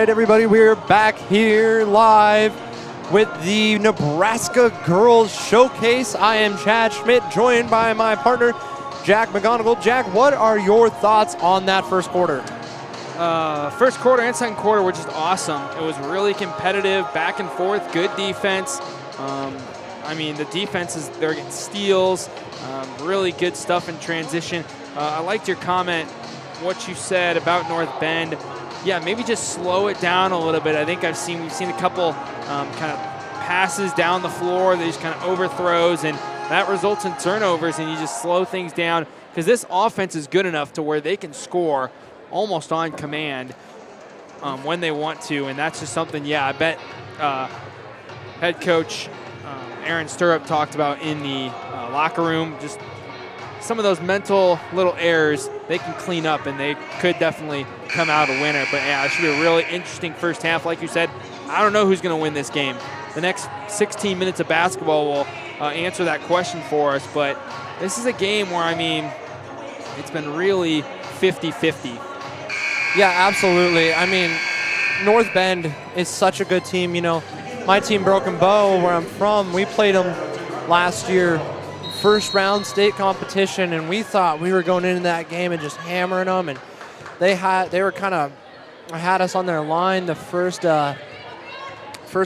right, everybody, we're back here live with the Nebraska Girls Showcase. I am Chad Schmidt, joined by my partner, Jack McGonigal. Jack, what are your thoughts on that first quarter? First quarter and second quarter were just awesome. It was really competitive, back and forth, good defense. I mean, the defenses, they're getting steals, really good stuff in transition. I liked your comment, what you said about North Bend. Yeah, maybe just slow it down a little bit. I think we've seen a couple kind of passes down the floor, these kind of overthrows, and that results in turnovers, and you just slow things down because this offense is good enough to where they can score almost on command when they want to, and that's just something, yeah, I bet head coach Aaron Stirrup talked about in the locker room. Just some of those mental little errors they can clean up, and they could definitely come out a winner. But yeah, it should be a really interesting first half. Like you said, I don't know who's going to win this game. The next 16 minutes of basketball will answer that question for us. But this is a game where, I mean, it's been really 50-50. Yeah, absolutely. I mean, North Bend is such a good team. You know, my team, Broken Bow, where I'm from, we played them last year, first round state competition, and we thought we were going into that game and just hammering them, and they were kind of had us on their line. The first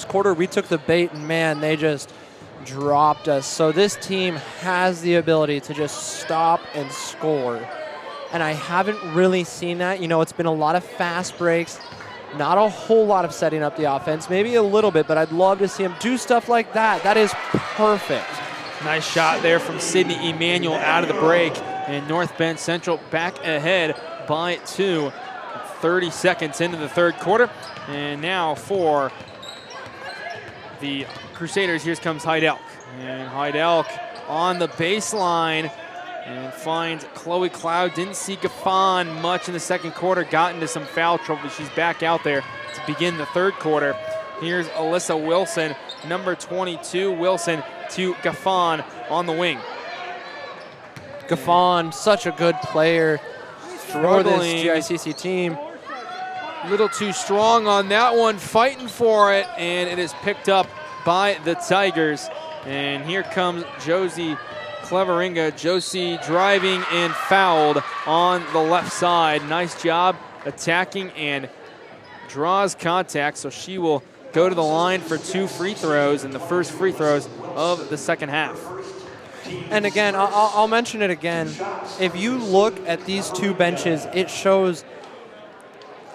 quarter, we took the bait, and man, they just dropped us. So this team has the ability to just stop and score, and I haven't really seen that. You know, it's been a lot of fast breaks, not a whole lot of setting up the offense, maybe a little bit, but I'd love to see them do stuff like that. That is perfect. Nice shot there from Sydney Emanuel out of the break, and North Bend Central back ahead by 2. 30 seconds into the third quarter, and now for the Crusaders, here comes Heidelk. And Heidelk on the baseline and finds Chloe Cloud. Didn't see Gaffon much in the second quarter, got into some foul trouble. She's back out there to begin the third quarter. Here's Alyssa Wilson, number 22. Wilson to Gaffon on the wing. Gaffon, such a good player for this GICC team. A little too strong on that one, fighting for it, and it is picked up by the Tigers. And here comes Josie Cleveringa. Josie driving and fouled on the left side. Nice job attacking and draws contact, so she will go to the line for 2 free throws, and the first free throws of the second half. And again, I'll mention it again. If you look at these two benches, it shows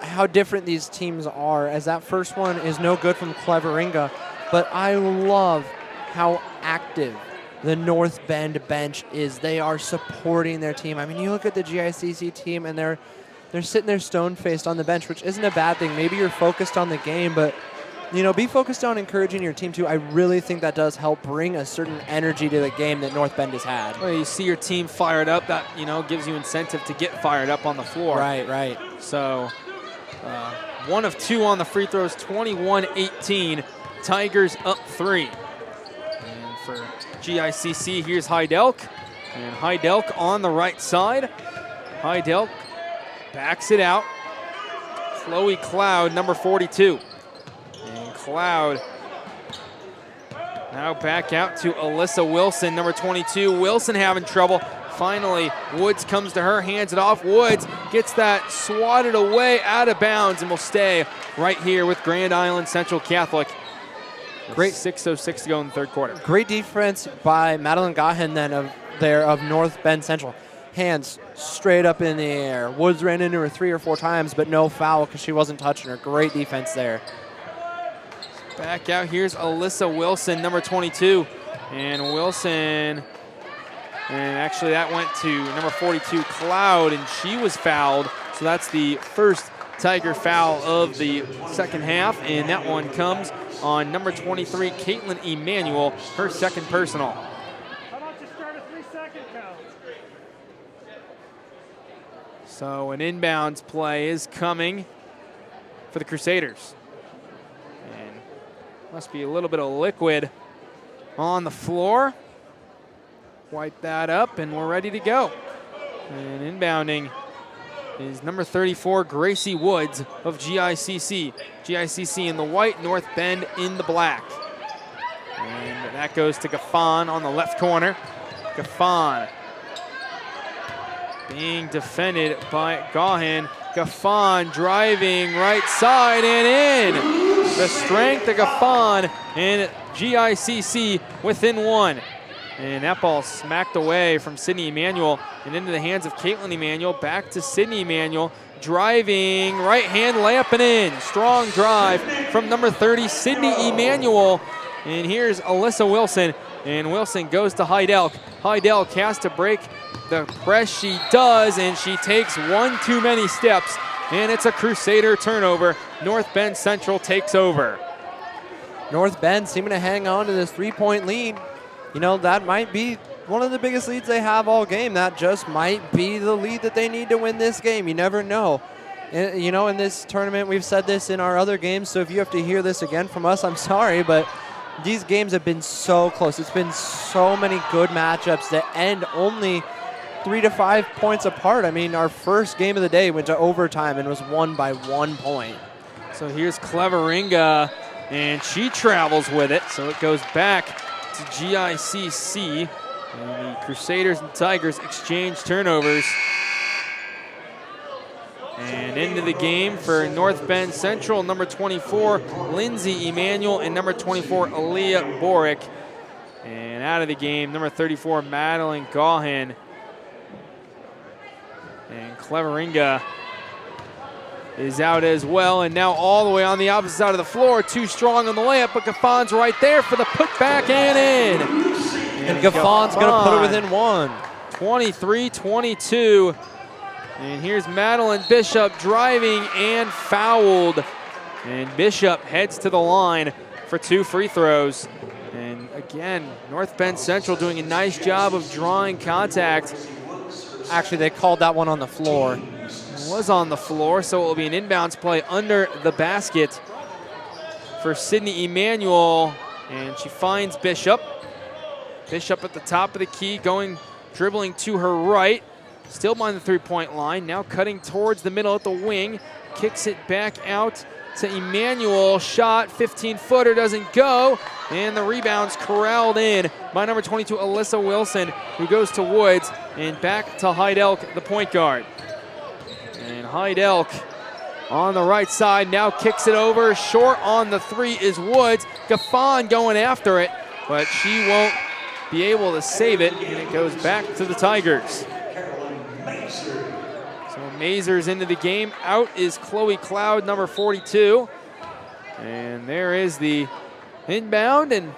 how different these teams are, as that first one is no good from Cleveringa, but I love how active the North Bend bench is. They are supporting their team. I mean, you look at the GICC team, and they're sitting there stone-faced on the bench, which isn't a bad thing. Maybe you're focused on the game, but you know, be focused on encouraging your team too. I really think that does help bring a certain energy to the game that North Bend has had. Well, you see your team fired up, that, you know, gives you incentive to get fired up on the floor. Right. So 1 of 2 on the free throws, 21-18. Tigers up 3. And for GICC, here's Heidelk. And Heidelk on the right side. Heidelk backs it out. Chloe Cloud, number 42. And Cloud now back out to Alyssa Wilson, number 22. Wilson having trouble. Finally, Woods comes to her, hands it off. Woods gets that swatted away out of bounds and will stay right here with Grand Island Central Catholic. Great 6:06 to go in the third quarter. Great defense by Madeline Gahan then of North Bend Central. Hands straight up in the air. Woods ran into her 3 or 4 times, but no foul because she wasn't touching her. Great defense there. Back out, here's Alyssa Wilson, number 22. And Wilson, and actually that went to number 42, Cloud, and she was fouled. So that's the first Tiger foul of the second half, and that one comes on number 23, Caitlin Emanuel, her second personal. How about you start a 3-second count? So an inbounds play is coming for the Crusaders. And must be a little bit of liquid on the floor. Wipe that up, and we're ready to go. And inbounding is number 34, Gracie Woods of GICC. GICC in the white, North Bend in the black. And that goes to Gaffon on the left corner. Gaffon being defended by Gaughan. Gaffon driving right side and in. The strength of Gaffon and GICC within one. And that ball smacked away from Sydney Emanuel and into the hands of Caitlin Emanuel. Back to Sydney Emanuel. Driving, right hand layup and in. Strong drive from number 30, Sydney Emanuel. And here's Alyssa Wilson. And Wilson goes to Heidelk. Heidelk has to break the press. She does, and she takes one too many steps. And it's a Crusader turnover. North Bend Central takes over. North Bend seeming to hang on to this 3-point lead. You know, that might be one of the biggest leads they have all game. That just might be the lead that they need to win this game. You never know. And, you know, in this tournament, we've said this in our other games, so if you have to hear this again from us, I'm sorry, but these games have been so close. It's been so many good matchups that end only 3 to 5 points apart. I mean, our first game of the day went to overtime and was won by 1 point. So here's Cleveringa, and she travels with it, so it goes back to GICC. And the Crusaders and Tigers exchange turnovers. And into the game for North Bend Central, number 24, Lindsay Emanuel, and number 24, Aaliyah Borick. And out of the game, number 34, Madeline Gaughan. And Cleveringa is out as well. And now all the way on the opposite side of the floor, too strong on the layup, but Gaffon's right there for the putback and in. And Gaffon's going to put it within 1. 23-22. And here's Madeline Bishop driving and fouled. And Bishop heads to the line for 2 free throws. And again, North Bend Central doing a nice job of drawing contact. Actually, they called that one on the floor. It was on the floor, so it will be an inbounds play under the basket for Sydney Emanuel. And she finds Bishop. Bishop at the top of the key, dribbling to her right. Still behind the 3-point line, now cutting towards the middle at the wing. Kicks it back out to Emanuel. Shot, 15-footer, doesn't go. And the rebound's corralled in by number 22, Alyssa Wilson, who goes to Woods. And back to Heidelk, the point guard. And Heidelk on the right side, now kicks it over. Short on the 3 is Woods. Gaffon going after it, but she won't be able to save it, and it goes back to the Tigers. So Mazur's into the game. Out is Chloe Cloud, number 42. And there is the inbound, and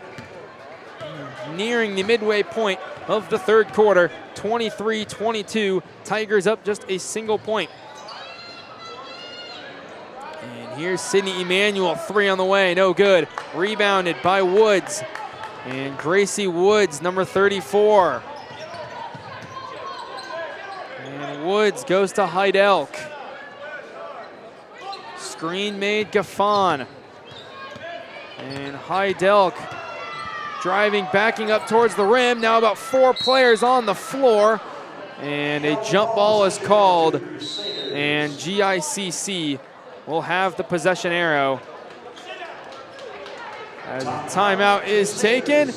nearing the midway point of the third quarter, 23-22. Tigers up just a single point. And here's Sydney Emanuel, 3 on the way, no good. Rebounded by Woods. And Gracie Woods, number 34. And Woods goes to Heidelk. Screen made Gaffon. And Heidelk driving, backing up towards the rim. Now about 4 players on the floor. And a jump ball is called. And GICC will have the possession arrow. As a timeout is taken,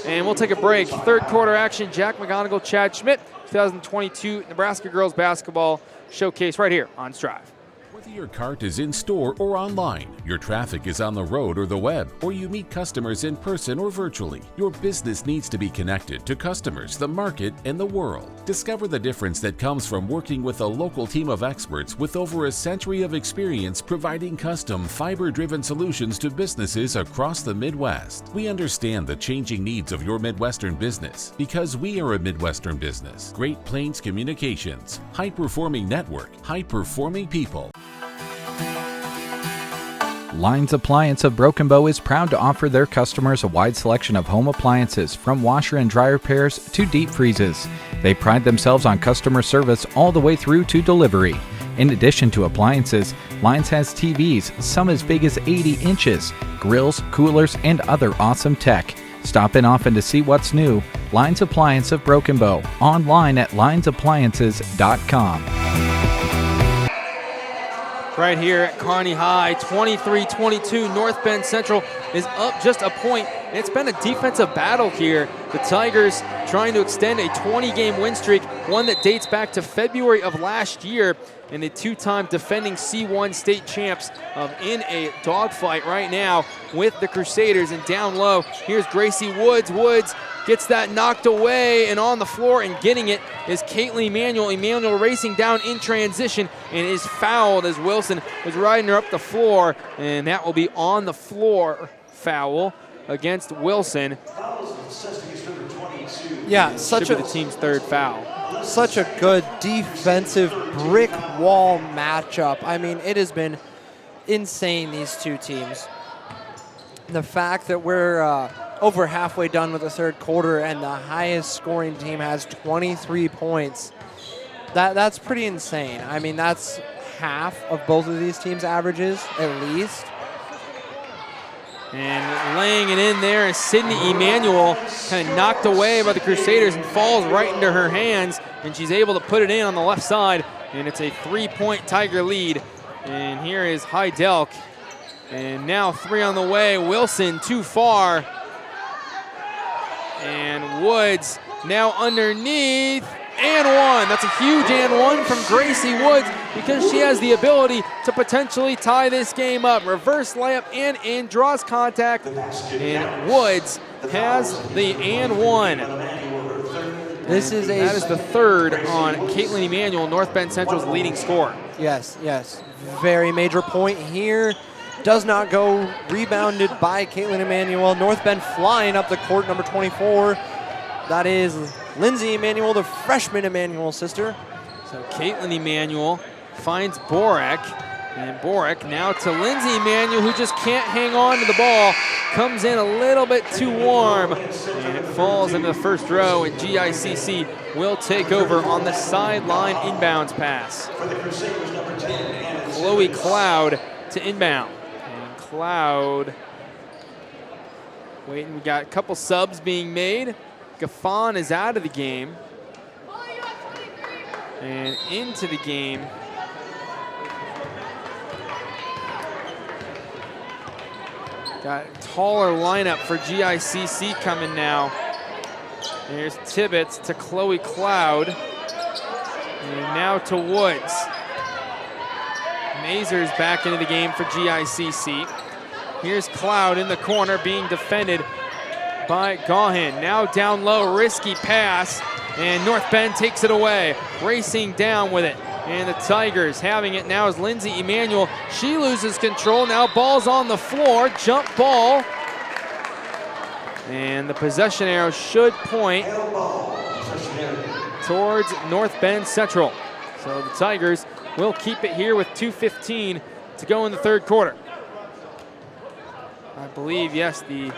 and we'll take a break. Third quarter action, Jack McGonigal, Chad Schmidt, 2022 Nebraska Girls Basketball Showcase right here on Strive. Whether your cart is in store or online, your traffic is on the road or the web, or you meet customers in person or virtually, your business needs to be connected to customers, the market, and the world. Discover the difference that comes from working with a local team of experts with over a century of experience providing custom fiber-driven solutions to businesses across the Midwest. We understand the changing needs of your Midwestern business because we are a Midwestern business. Great Plains Communications, high-performing network, high-performing people. Lines Appliance of Broken Bow is proud to offer their customers a wide selection of home appliances, from washer and dryer repairs to deep freezes. They pride themselves on customer service all the way through to delivery. In addition to appliances, Lines has TVs, some as big as 80 inches, grills, coolers, and other awesome tech. Stop in often to see what's new. Lines Appliance of Broken Bow, online at linesappliances.com. right here at Kearney High. 23-22, North Bend Central is up just a point. It's been a defensive battle here. The Tigers trying to extend a 20-game win streak, one that dates back to February of last year, and the two-time defending C1 state champs in a dogfight right now with the Crusaders. And down low, here's Gracie Woods. Woods gets that knocked away, and on the floor and getting it is Caitlin Emanuel. Emanuel racing down in transition and is fouled as Wilson was riding her up the floor, and that will be on the floor foul against Wilson. Yeah, such the team's third foul. Such a good defensive brick wall matchup. I mean, it has been insane, these two teams. The fact that we're over halfway done with the third quarter and the highest scoring team has 23 points, that's pretty insane. I mean, that's half of both of these teams' averages, at least. And laying it in there is Sydney Emanuel, kind of knocked away by the Crusaders and falls right into her hands, and she's able to put it in on the left side, and it's a 3-point Tiger lead. And here is Heidelk, and now 3 on the way. Wilson too far, and Woods now underneath, and one. That's a huge and one from Gracie Woods, because she has the ability to potentially tie this game up. Reverse layup and in, draws contact, and Woods has the and one. That is the third on Caitlin Emanuel, North Bend Central's leading scorer. Yes, yes. Very major point here. Does not go. Rebounded by Caitlin Emanuel. North Bend flying up the court, number 24. That is Lindsay Emanuel, the freshman Emanuel's sister. So Caitlin Emanuel finds Borek, and Borek now to Lindsay Emanuel, who just can't hang on to the ball. Comes in a little bit too warm, and it falls into the first row, and GICC will take over on the sideline inbounds pass. Chloe Cloud to inbound. And Cloud, waiting, we got a couple subs being made. Gaffon is out of the game. And into the game, got a taller lineup for GICC coming now. There's Tibbetts to Chloe Cloud. And now to Woods. Mazur's back into the game for GICC. Here's Cloud in the corner being defended by Gaughan. Now down low, risky pass, and North Bend takes it away. Racing down with it, and the Tigers having it now is Lindsay Emanuel. She loses control, now ball's on the floor, jump ball. And the possession arrow should point towards North Bend Central. So the Tigers will keep it here with 2:15 to go in the third quarter. I believe, yes, we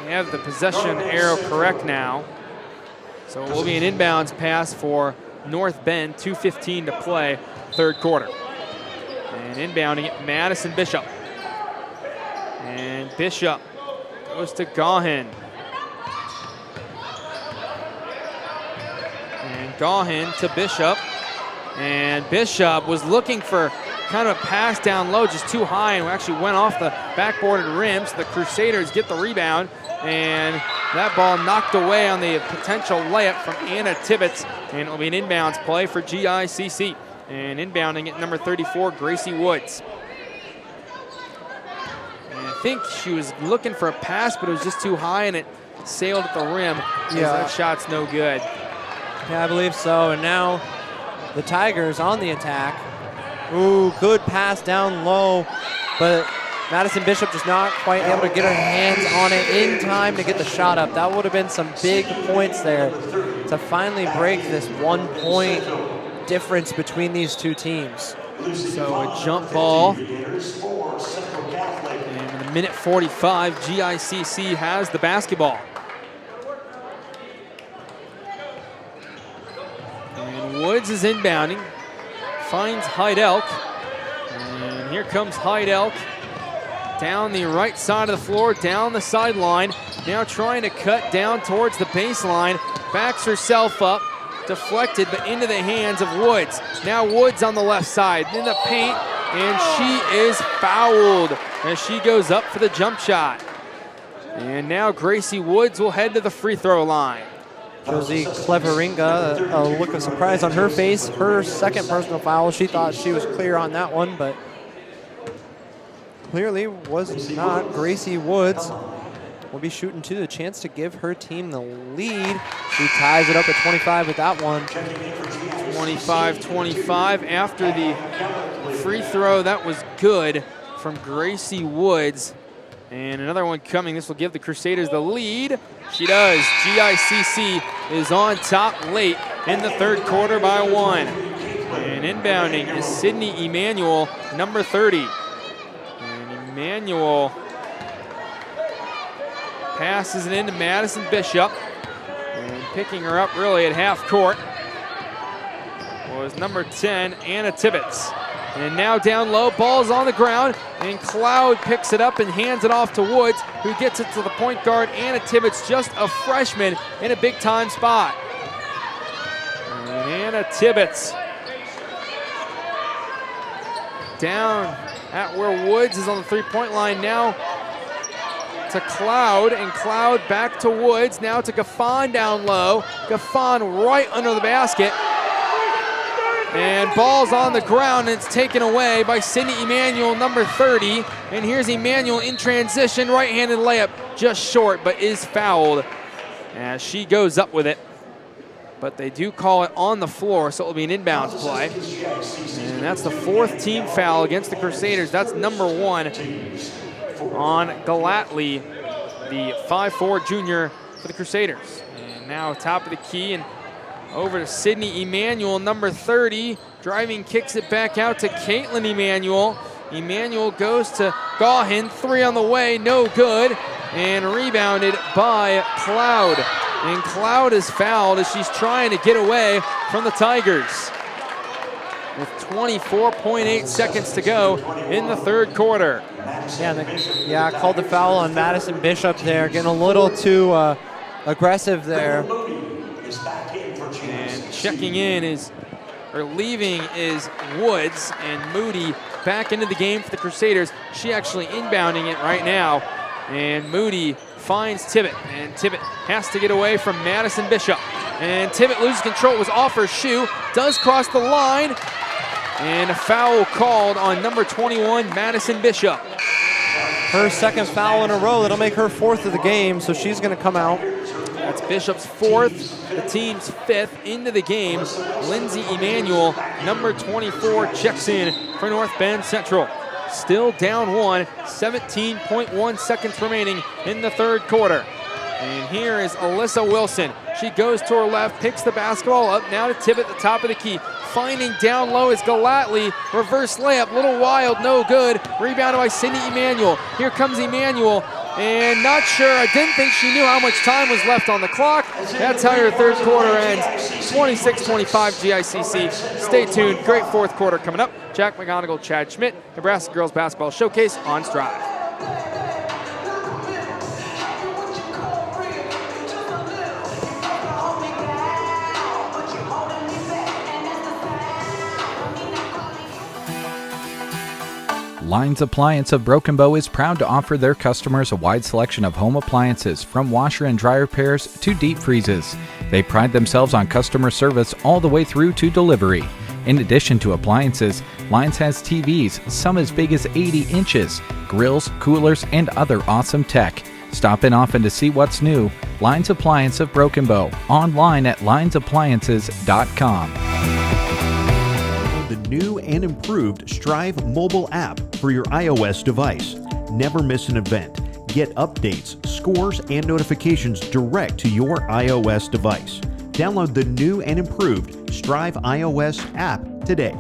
have the possession arrow correct now. So it will be an inbounds pass for North Bend, 2:15 to play, third quarter. And inbounding it, Madison Bishop. And Bishop goes to Gaughan. And Gaughan to Bishop. And Bishop was looking for kind of a pass down low, just too high, and actually went off the backboarded rim. So the Crusaders get the rebound, and that ball knocked away on the potential layup from Anna Tibbetts, and it'll be an inbounds play for GICC. And inbounding at number 34, Gracie Woods. And I think she was looking for a pass, but it was just too high, and it sailed at the rim. Yeah, that shot's no good. Yeah, I believe so. And now the Tigers on the attack. Ooh, good pass down low, but Madison Bishop just not quite able to get her hands on it in time to get the shot up. That would have been some big points there to finally break this 1 point difference between these two teams. So a jump ball. And in a minute 45, GICC has the basketball. And Woods is inbounding. Finds Heidelk, and here comes Heidelk down the right side of the floor, down the sideline, now trying to cut down towards the baseline, backs herself up, deflected, but into the hands of Woods. Now Woods on the left side, in the paint, and she is fouled as she goes up for the jump shot. And now Gracie Woods will head to the free throw line. Josie Cleveringa, a look of surprise on her face. Her second personal foul. She thought she was clear on that one, but clearly was not. Gracie Woods will be shooting to the chance to give her team the lead. She ties it up at 25 with that one. 25-25 after the free throw. That was good from Gracie Woods. And another one coming. This will give the Crusaders the lead. She does. GICC is on top late in the third quarter by 1. And inbounding is Sydney Emanuel, number 30. And Emanuel passes it into Madison Bishop. And picking her up really at half court was number 10, Anna Tibbetts. And now down low, ball's on the ground, and Cloud picks it up and hands it off to Woods, who gets it to the point guard, Anna Tibbetts, just a freshman in a big-time spot. And Anna Tibbetts down at where Woods is on the three-point line now to Cloud, and Cloud back to Woods, now to Gaffon down low. Gaffon right under the basket. And ball's on the ground, and it's taken away by Sydney Emanuel, number 30. And here's Emanuel in transition, right-handed layup, just short, but is fouled as she goes up with it. But they do call it on the floor, so it will be an inbounds play. And that's the 4th team foul against the Crusaders. That's number 1 on Galatly, the 5'4" junior for the Crusaders. And now top of the key, and over to Sydney Emanuel, number 30. Driving, kicks it back out to Caitlin Emanuel. Emanuel goes to Gaughan, 3 on the way, no good. And rebounded by Cloud. And Cloud is fouled as she's trying to get away from the Tigers. With 24.8 seconds to go in the third quarter. Yeah, called the foul on Madison Bishop there, getting a little too aggressive there. And checking in is, or leaving is Woods, and Moody back into the game for the Crusaders. She actually inbounding it right now. And Moody finds Tibbet, and Tibbet has to get away from Madison Bishop. And Tibbet loses control, it was off her shoe, does cross the line, and a foul called on number 21, Madison Bishop. Her second foul in a row, that'll make her 4th of the game, so she's gonna come out. That's Bishop's 4th, the team's 5th into the game. Lindsay Emanuel, number 24, checks in for North Bend Central. Still down 1, 17.1 seconds remaining in the third quarter. And here is Alyssa Wilson. She goes to her left, picks the basketball up, now to Tibbet at the top of the key. Finding down low is Galatly. Reverse layup, little wild, no good. Rebounded by Sydney Emanuel. Here comes Emanuel. And not sure, I didn't think she knew how much time was left on the clock. That's how your third quarter ends. 26-25 GICC. Stay tuned, great fourth quarter coming up. Jack McGonigal, Chad Schmidt, Nebraska Girls Basketball Showcase on Strive. Lines Appliance of Broken Bow is proud to offer their customers a wide selection of home appliances, from washer and dryer repairs to deep freezes. They pride themselves on customer service all the way through to delivery. In addition to appliances, Lines has TVs, some as big as 80 inches, grills, coolers, and other awesome tech. Stop in often to see what's new. Lines Appliance of Broken Bow, online at linesappliances.com. The new and improved Strive mobile app for your iOS device. Never miss an event. Get updates, scores, and notifications direct to your iOS device. Download the new and improved Strive iOS app today.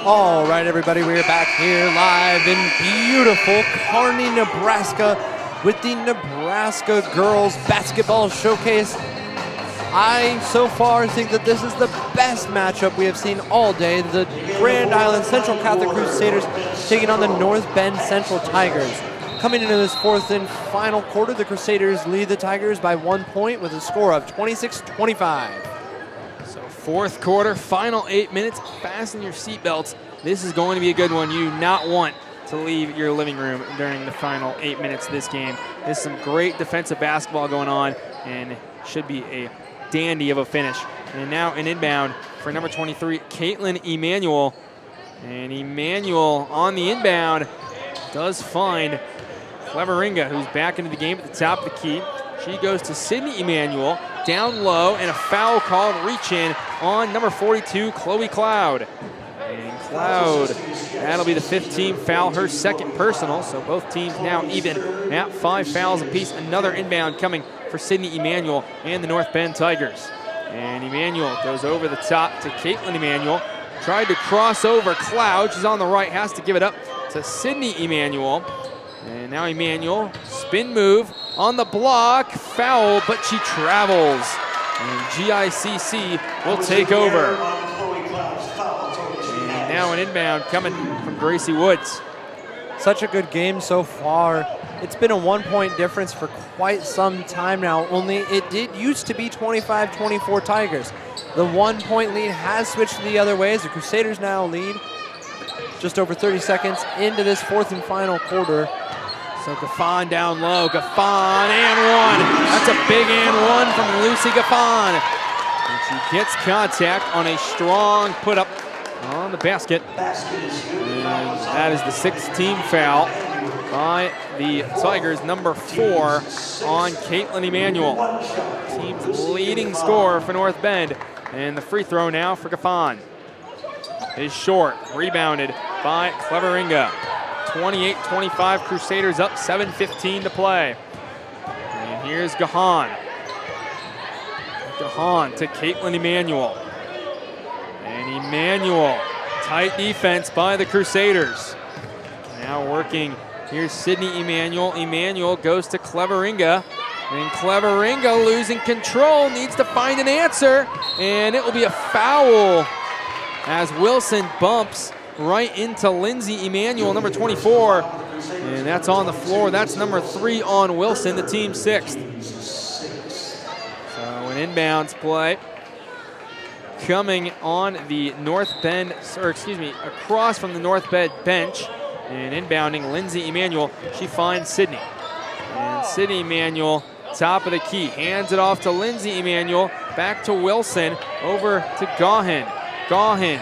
All right, everybody, we're back here live in beautiful Kearney, Nebraska with the Nebraska Girls Basketball Showcase. I, so far, think that this is the best matchup we have seen all day. The Grand Island Central Catholic Crusaders taking on the North Bend Central Tigers. Coming into this fourth and final quarter, the Crusaders lead the Tigers by 1 point with a score of 26-25. So fourth quarter, final 8 minutes. Fasten your seatbelts. This is going to be a good one. You do not want to leave your living room during the final 8 minutes of this game. There's some great defensive basketball going on and should be a dandy of a finish. And now an inbound for number 23, Caitlin Emanuel. And Emanuel on the inbound does find Cleveringa, who's back into the game at the top of the key. She goes to Sydney Emanuel, down low, and a foul called reach in on number 42, Chloe Cloud. And Cloud, that'll be the 15th foul, her second personal, so both teams now even at 5 fouls apiece. Another inbound coming for Sydney Emanuel and the North Bend Tigers. And Emanuel goes over the top to Caitlin Emanuel. Tried to cross over Cloud. She's on the right, has to give it up to Sydney Emanuel. And now Emanuel, spin move on the block, foul, but she travels. And GICC will take over. And now an inbound coming from Gracie Woods. Such a good game so far. It's been a 1 point difference for quite some time now, only it did used to be 25-24 Tigers. The 1 point lead has switched the other way as the Crusaders now lead just over 30 seconds into this fourth and final quarter. So Gaffon down low, Gaffon and one. That's a big and one from Lucy Gaffon. And she gets contact on a strong put up on the basket. And that is the 16th foul by the Tigers, number 4 on Caitlin Emanuel. Team's leading scorer for North Bend. And the free throw now for Gaffon is short, rebounded by Cleveringa. 28-25, Crusaders up, 7:15 to play. And here's Gahan. Gahan to Caitlin Emanuel. And Emanuel, tight defense by the Crusaders. Now working, here's Sydney Emanuel. Emanuel goes to Cleveringa. And Cleveringa losing control, needs to find an answer. And it will be a foul as Wilson bumps right into Lindsay Emanuel, number 24. And that's on the floor. That's number 3 on Wilson, the team 6th. So an inbounds play coming on the North Bend, across from the North Bend bench. And inbounding Lindsay Emanuel. She finds Sydney. And Sydney Emanuel, top of the key, hands it off to Lindsay Emanuel. Back to Wilson, over to Gahan. Gahan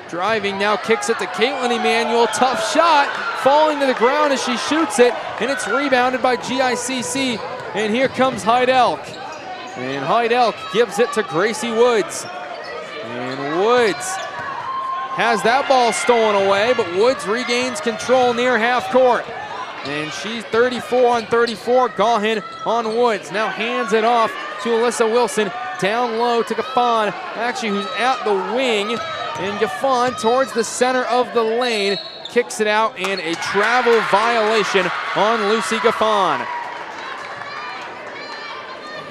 driving, now kicks it to Caitlin Emanuel. Tough shot, falling to the ground as she shoots it, and it's rebounded by GICC. And here comes Hyde Elk. And Hyde Elk gives it to Gracie Woods. And Woods has that ball stolen away, but Woods regains control near half court. And she's 34 on 34, Gahan on Woods. Now hands it off to Alyssa Wilson, down low to Gaffon, actually who's at the wing. And Gaffon towards the center of the lane, kicks it out, and a travel violation on Lucy Gaffon.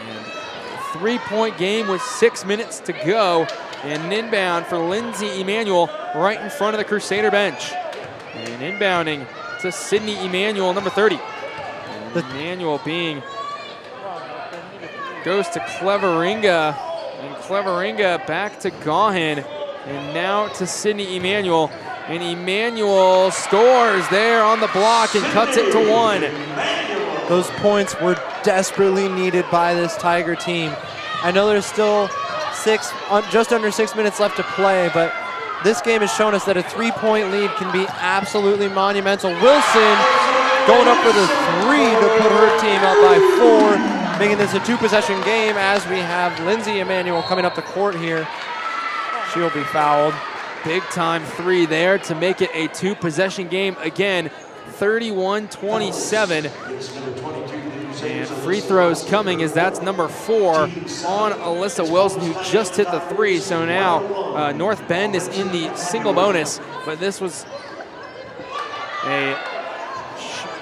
And a 3-point game with 6 minutes to go. And an inbound for Lindsay Emanuel right in front of the Crusader bench. And inbounding to Sydney Emanuel, number 30. And Emanuel goes to Cleveringa. And Cleveringa back to Gahan. And now to Sydney Emanuel. And Emanuel scores there on the block and cuts it to 1. Those points were desperately needed by this Tiger team. I know there's still just under 6 minutes left to play, but this game has shown us that a 3-point lead can be absolutely monumental. Wilson going up for the 3 to put her team up by 4, making this a 2-possession game as we have Lindsay Emanuel coming up the court here. She'll be fouled. Big time 3 there to make it a 2-possession game again, 31-27. And free throws coming as that's number 4 on Alyssa Wilson, who just hit the 3. So now North Bend is in the single bonus, but this was a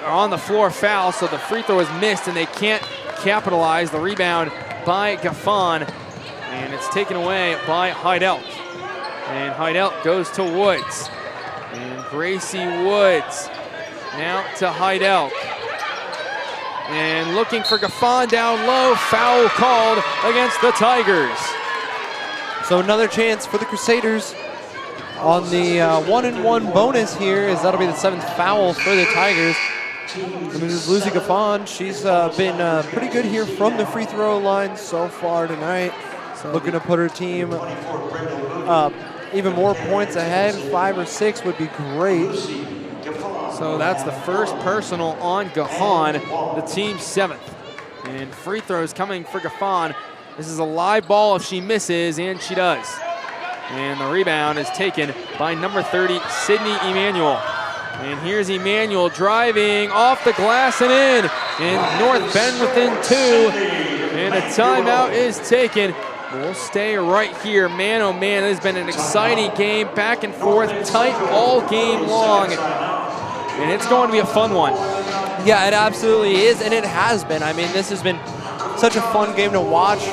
on the floor foul, so the free throw is missed and they can't capitalize. The rebound by Gaffon, and it's taken away by Hyde Elk. And Hyde Elk goes to Woods. And Gracie Woods now to Hyde Elk. And looking for Gaffon down low, foul called against the Tigers. So another chance for the Crusaders on the 1-and-1 bonus here, as that'll be the 7th foul for the Tigers. And this is Lucy Gaffon. She's been pretty good here from the free throw line so far tonight. Looking to put her team even more points ahead. 5 or 6 would be great. So that's the first personal on Gaffon, the team's 7th. And free throws coming for Gaffon. This is a live ball if she misses, and she does. And the rebound is taken by number 30, Sydney Emanuel. And here's Emanuel driving off the glass and in. And North Bend within 2. And a timeout is taken. We'll stay right here. Man, oh man, it has been an exciting game, back and forth, tight all game long. And it's going to be a fun one. Yeah, it absolutely is, and it has been. I mean, this has been such a fun game to watch.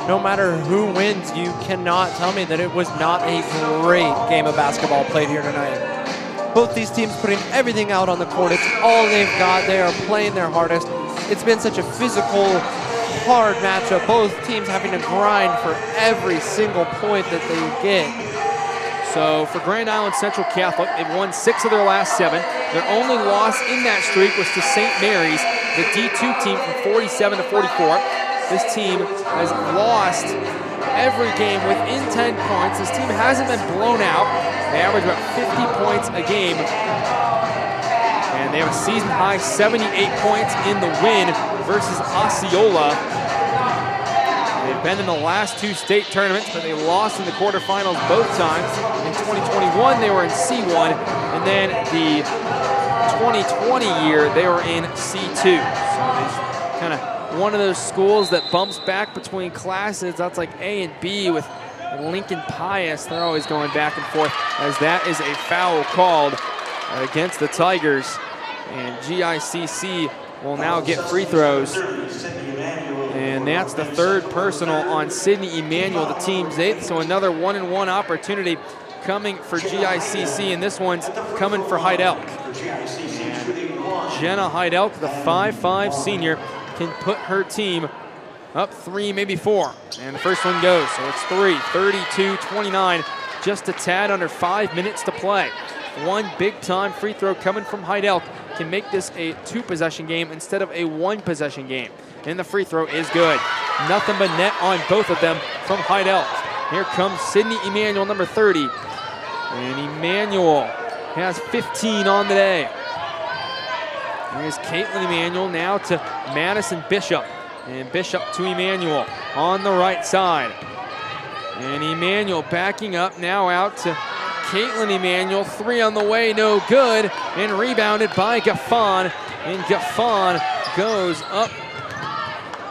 No matter who wins, you cannot tell me that it was not a great game of basketball played here tonight. Both these teams putting everything out on the court. It's all they've got. They are playing their hardest. It's been such a physical, hard matchup. Both teams having to grind for every single point that they get. So for Grand Island Central Catholic, they've won 6 of their last 7. Their only loss in that streak was to St. Mary's, the D2 team, from 47 to 44. This team has lost every game within 10 points. This team hasn't been blown out. They average about 50 points a game. And they have a season-high 78 points in the win versus Osceola. They've been in the last 2 state tournaments, but they lost in the quarterfinals both times. In 2021, they were in C1, and then the 2020 year, they were in C2. So they kind of one of those schools that bumps back between classes. That's like A and B with Lincoln Pius. They're always going back and forth, as that is a foul called against the Tigers. And GICC will now get free throws. And that's the 3rd personal on Sydney Emanuel, the team's 8th. So another 1-and-1 opportunity coming for GICC, and this one's coming for Hyde Elk. Jenna Hyde Elk, the 5'5 senior, can put her team up 3, maybe 4. And the first one goes, so it's 3, 32-29, just a tad under 5 minutes to play. One big-time free throw coming from Hyde Elk can make this a 2-possession game instead of a 1-possession game. And the free throw is good. Nothing but net on both of them from Hyde Elk. Here comes Sydney Emanuel, number 30. And Emanuel has 15 on the day. Here's Caitlin Emanuel now to Madison Bishop. And Bishop to Emanuel on the right side. And Emanuel backing up, now out to Caitlin Emanuel. 3 on the way, no good. And rebounded by Gaffon. And Gaffon goes up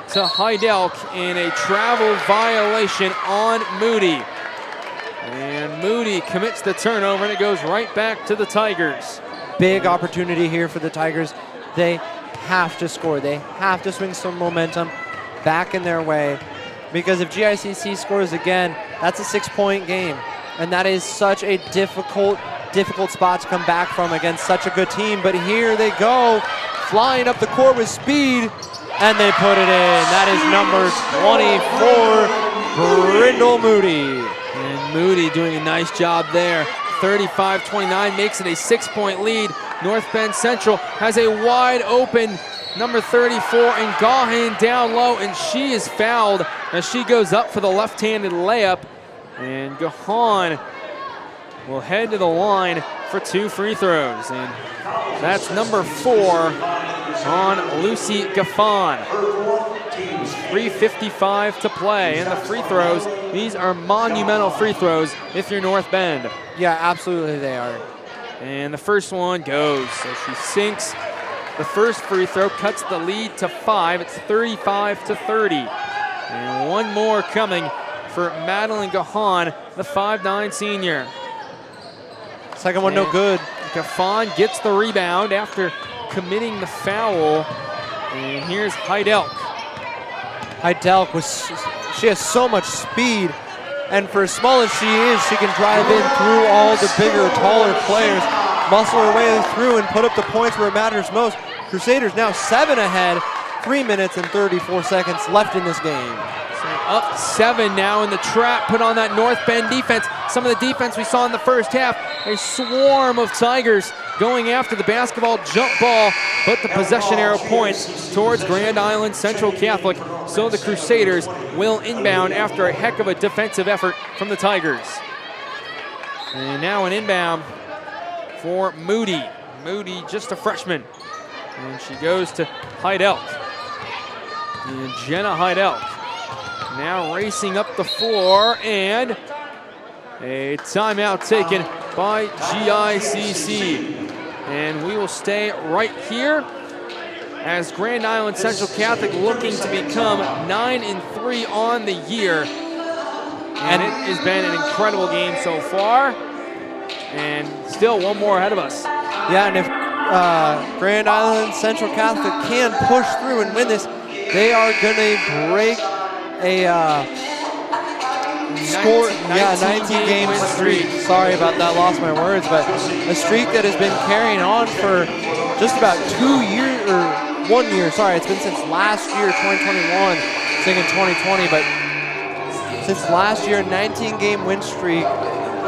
to Hyde Elk in a travel violation on Moody. And Moody commits the turnover, and it goes right back to the Tigers. Big opportunity here for the Tigers. They have to score. They have to swing some momentum back in their way, because if GICC scores again, that's a 6-point game. And that is such a difficult spot to come back from against such a good team. But here they go, flying up the court with speed, and they put it in. That is number 24, Brindle Moody. And Moody doing a nice job there. 35-29 makes it a 6-point lead. North Bend Central has a wide open number 34 in Gaughan down low, and she is fouled as she goes up for the left-handed layup. And Gaughan will head to the line for 2 free throws. And that's number 4 on Lucy Gaffon. 3:55 to play, and the free throws, these are monumental free throws if you're North Bend. Yeah, absolutely they are. And the first one goes, so she sinks the first free throw, cuts the lead to 5. It's 35-30. And one more coming for Madeline Gaughan, the 5'9 senior. Second one, no good. Gaffon gets the rebound after committing the foul. And here's Hyde Elk. Hyde Elk, she has so much speed. And for as small as she is, she can drive in through all the bigger, taller players, muscle her way through and put up the points where it matters most. Crusaders now 7 ahead, 3 minutes and 34 seconds left in this game. So up 7 now in the trap put on that North Bend defense. Some of the defense we saw in the first half, a swarm of Tigers going after the basketball jump ball, but the possession arrow points towards Grand Island Central Catholic, so the Crusaders will inbound after a heck of a defensive effort from the Tigers. And now an inbound for Moody. Moody, just a freshman. And she goes to Heidelk. And Jenna Heidelk now racing up the floor, and a timeout taken by GICC. And we will stay right here as Grand Island Central Catholic looking to become 9-3 on the year. And it has been an incredible game so far. And still one more ahead of us. Yeah, and if Grand Island Central Catholic can push through and win this, they are going to break a 19 game streak. Sorry about that, lost my words, but a streak that has been carrying on for just about 2 years, or 1 year, sorry, it's been since last year, 2021, thinking 2020, but since last year, 19 game win streak.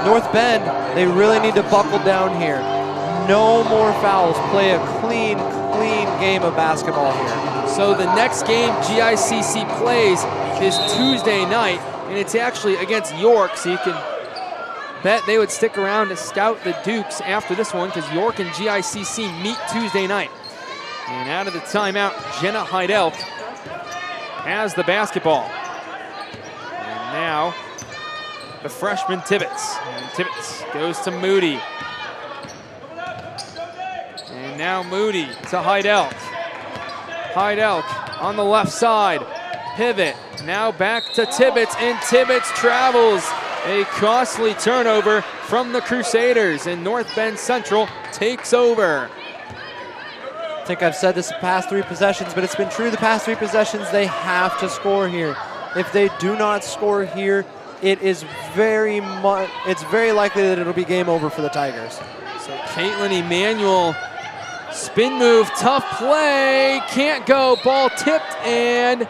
North Bend, they really need to buckle down here. No more fouls, play a clean game of basketball here. So the next game GICC plays is Tuesday night, and it's actually against York, so you can bet they would stick around to scout the Dukes after this one, because York and GICC meet Tuesday night. And out of the timeout, Jenna Heidelk has the basketball. And now the freshman Tibbetts. And Tibbetts goes to Moody. And now Moody to Heidelk. Heidelk on the left side. Pivot. Now back to Tibbetts, and Tibbetts travels. A costly turnover from the Crusaders, and North Bend Central takes over. I think I've said this the past 3 possessions, but it's been true the past 3 possessions. They have to score here. If they do not score here, it's very likely that it'll be game over for the Tigers. So Caitlin Emanuel, spin move, tough play, can't go, ball tipped, and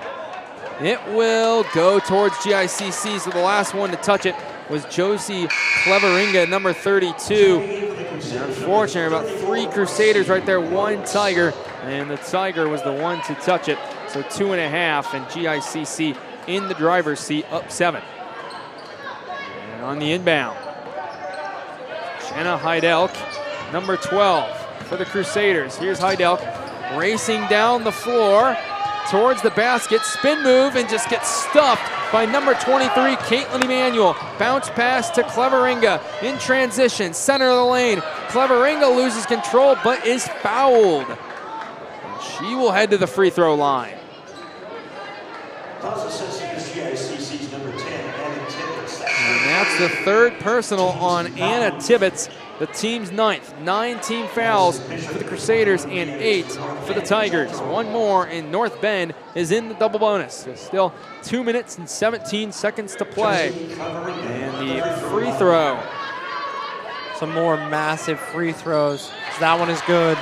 it will go towards GICC. So the last one to touch it was Josie Cleveringa, number 32. And unfortunately, about 3 Crusaders right there, 1 Tiger, and the Tiger was the one to touch it. So 2.5, and GICC in the driver's seat, up 7. And on the inbound, Jenna Heidelk, number 12 for the Crusaders. Here's Heidelk racing down the floor towards the basket, spin move, and just gets stuffed by number 23, Caitlin Emanuel. Bounce pass to Cleveringa in transition, center of the lane. Cleveringa loses control but is fouled. And she will head to the free throw line. And that's the 3rd personal on Anna Tibbetts, the team's 9th. 9 team fouls for the Crusaders and 8 for the Tigers. 1 more, and North Bend is in the double bonus. So still 2 minutes and 17 seconds to play. And the free throw. Some more massive free throws. That one is good.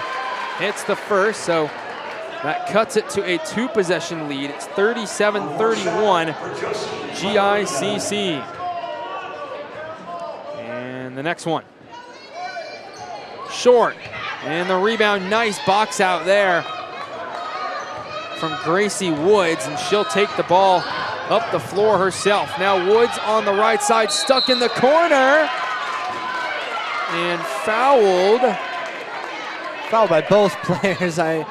Hits the first, so that cuts it to a 2-possession lead. It's 37-31 GICC. And the next one. Short, and the rebound, nice box out there from Gracie Woods, and she'll take the ball up the floor herself. Now Woods on the right side, stuck in the corner, and fouled. Fouled by both players, I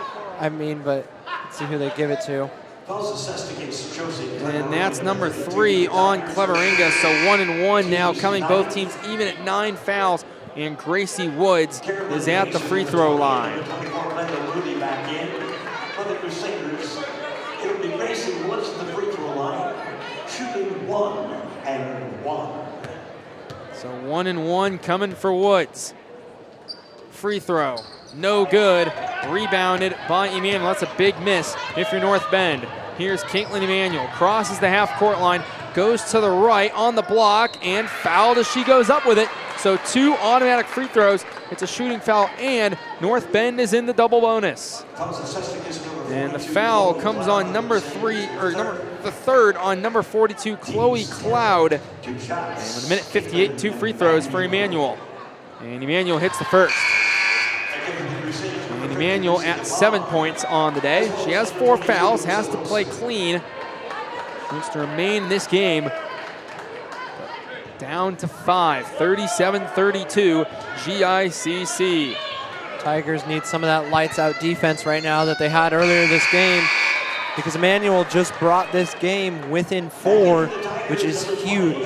mean, but let's see who they give it to. And that's number 3 on Cleveringa, so 1-1 now, coming both teams even at 9 fouls. And Gracie Woods is at the free throw line. So 1-1 coming for Woods. Free throw, no good. Rebounded by Emanuel. That's a big miss if you're North Bend. Here's Caitlin Emanuel, crosses the half-court line, goes to the right on the block, and fouled as she goes up with it. So 2 automatic free throws. It's a shooting foul, and North Bend is in the double bonus. And the foul comes on the third on number 42, Chloe Cloud. And with a minute 58, 2 free throws for Emmanuel. And Emmanuel hits the first. And Emmanuel at 7 points on the day. She has 4 fouls, has to play clean. She wants to remain in this game. Down to 5, 37-32, GICC. Tigers need some of that lights out defense right now that they had earlier this game, because Emmanuel just brought this game within 4, which is huge.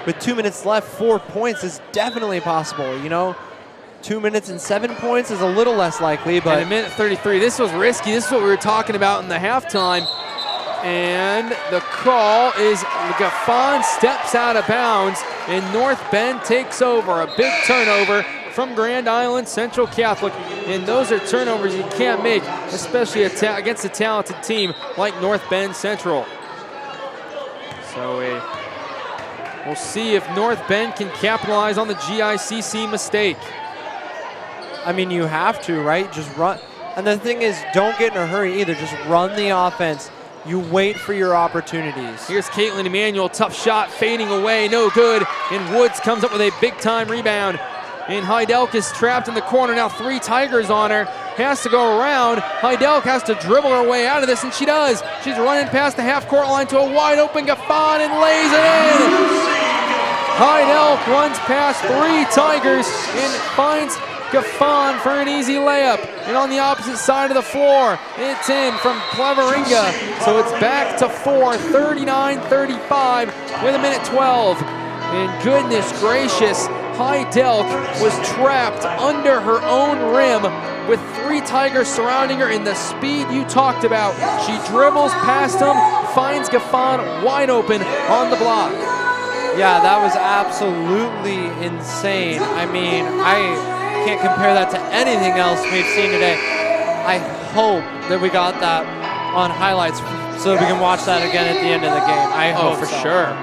With 2 minutes left, 4 points is definitely possible. You know, 2 minutes and 7 points is a little less likely, but in a minute 33, this was risky. This is what we were talking about in the halftime. And the call is Gaffon steps out of bounds, and North Bend takes over. A big turnover from Grand Island Central Catholic, and those are turnovers you can't make, especially against a talented team like North Bend Central. So we'll see if North Bend can capitalize on the GICC mistake. I mean, you have to, right? Just run. And the thing is, don't get in a hurry either. Just run the offense. You wait for your opportunities. Here's Caitlin Emmanuel, tough shot, fading away, no good. And Woods comes up with a big-time rebound. And Heidelk is trapped in the corner. Now 3 Tigers on her. Has to go around. Heidelk has to dribble her way out of this, and she does. She's running past the half-court line to a wide-open Gaffon and lays it in. Heidelk runs past 3 Tigers and finds Gaffon for an easy layup. And on the opposite side of the floor, it's in from Cleveringa. So it's back to 4, 39-35 with a minute 12. And goodness gracious, Heidelk was trapped under her own rim with 3 Tigers surrounding her in the speed you talked about. She dribbles past them, finds Gaffon wide open on the block. Yeah, that was absolutely insane. I mean, I can't compare that to anything else we've seen today. I hope that we got that on highlights so that we can watch that again at the end of the game. I hope for so. Sure.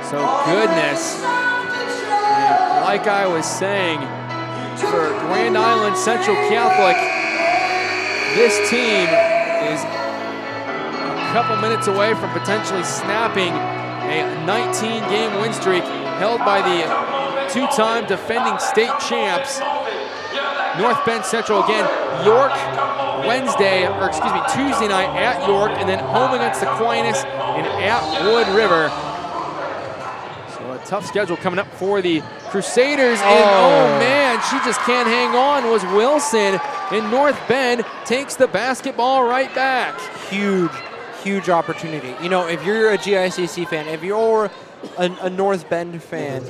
So goodness, and like I was saying, for Grand Island Central Catholic, this team is a couple minutes away from potentially snapping a 19-game win streak held by the 2-time defending state champs, North Bend Central. Again, York Tuesday night at York, and then home against Aquinas and at Wood River. So a tough schedule coming up for the Crusaders. And oh man, she just can't hang on, was Wilson, and North Bend takes the basketball right back. Huge opportunity. You know, if you're a GICC fan, if you're a North Bend fan,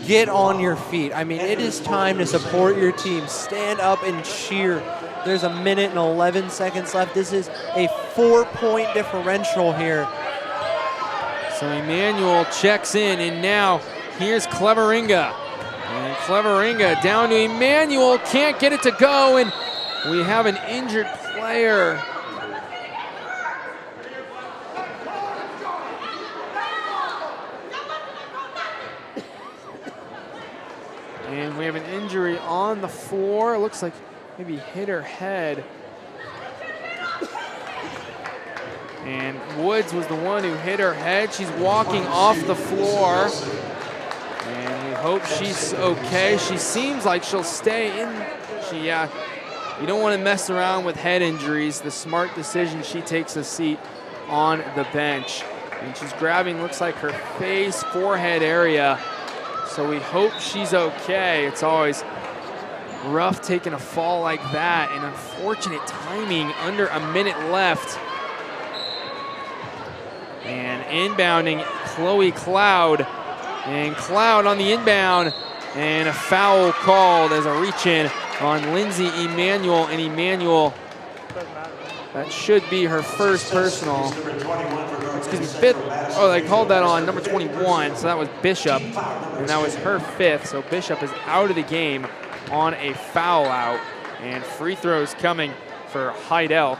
get on your feet. I mean, it is time to support your team. Stand up and cheer. There's a minute and 11 seconds left. This is a 4-point differential here. So Emmanuel checks in, and now here's Cleveringa. And Cleveringa down to Emmanuel, can't get it to go, and we have an injured player. And we have an injury on the floor. It looks like maybe hit her head. And Woods was the one who hit her head. She's walking off the floor. And we hope she's okay. She seems like she'll stay in. You don't want to mess around with head injuries. The smart decision, she takes a seat on the bench. And she's grabbing, looks like her face, forehead area. So we hope she's okay. It's always rough taking a fall like that, and unfortunate timing under a minute left. And inbounding Chloe Cloud. And Cloud on the inbound, and a foul called as a reach-in on Lindsay Emmanuel. And Emmanuel, that should be her first personal. Excuse me, 5th. Oh, they called that on number 21, so that was Bishop, and that was her 5th. So Bishop is out of the game on a foul out, and free throws coming for Heidelk.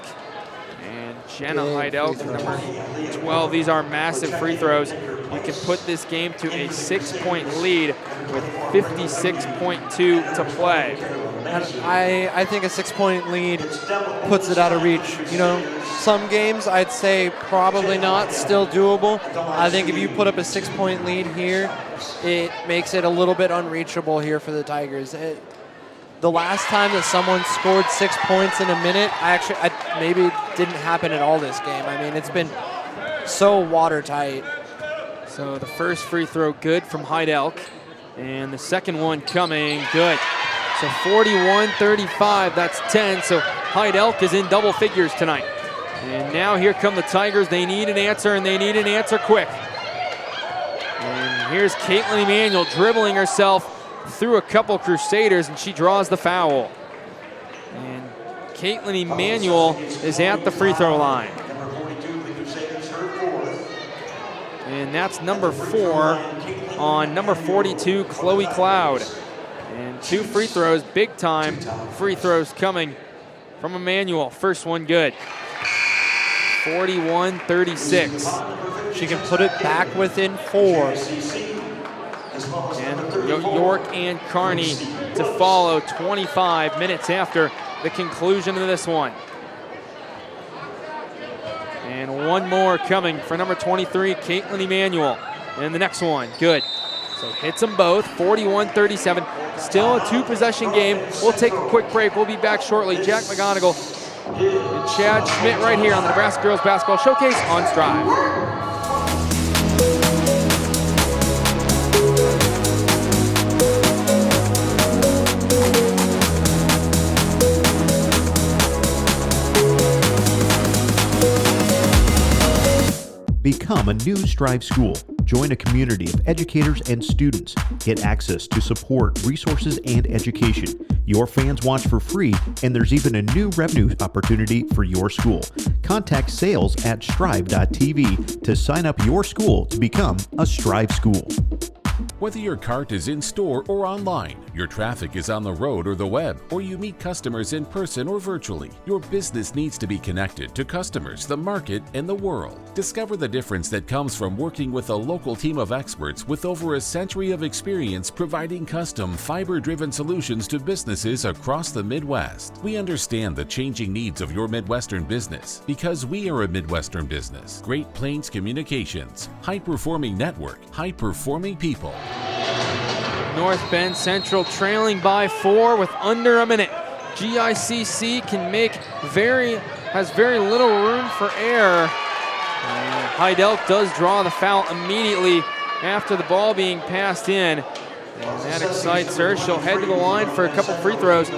And Jenna Heidelk, number 12. These are massive free throws. You can put this game to a 6-point lead with 56.2 to play. And I think a 6-point lead puts it out of reach. You know, some games I'd say probably not, still doable. I think if you put up a 6-point lead here, it makes it a little bit unreachable here for the Tigers. The last time that someone scored 6 points in a minute, maybe it didn't happen at all this game. I mean, it's been so watertight. So the first free throw good from Hyde Elk, and the second one coming good. So 41-35, that's 10. So Hyde Elk is in double figures tonight. And now here come the Tigers. They need an answer, and they need an answer quick. And here's Caitlin Emanuel dribbling herself through a couple Crusaders, and she draws the foul. And Caitlin Emanuel is at the free throw line. And that's number 4 on number 42, Chloe Cloud. And 2 free throws, big time free throws coming from Emanuel. First one good. 41-36. She can put it back within 4. And York and Kearney to follow 25 minutes after the conclusion of this one. And one more coming for number 23, Caitlin Emanuel. And the next one, good. So hits them both, 41-37. Still a 2-possession game. We'll take a quick break. We'll be back shortly. Jack McGonigal and Chad Schmidt right here on the Nebraska Girls Basketball Showcase on Strive. Become a new Strive school. Join a community of educators and students. Get access to support, resources, and education. Your fans watch for free, and there's even a new revenue opportunity for your school. Contact sales at strive.tv to sign up your school to become a Strive school. Whether your cart is in store or online, your traffic is on the road or the web, or you meet customers in person or virtually, your business needs to be connected to customers, the market, and the world. Discover the difference that comes from working with a local team of experts with over a century of experience providing custom fiber-driven solutions to businesses across the Midwest. We understand the changing needs of your Midwestern business because we are a Midwestern business. Great Plains Communications, high-performing network, high-performing people. North Bend Central trailing by 4 with under a minute. GICC has very little room for error. Hyde Elk does draw the foul immediately after the ball being passed in. And that excites her. She'll head to the line for a couple free throws.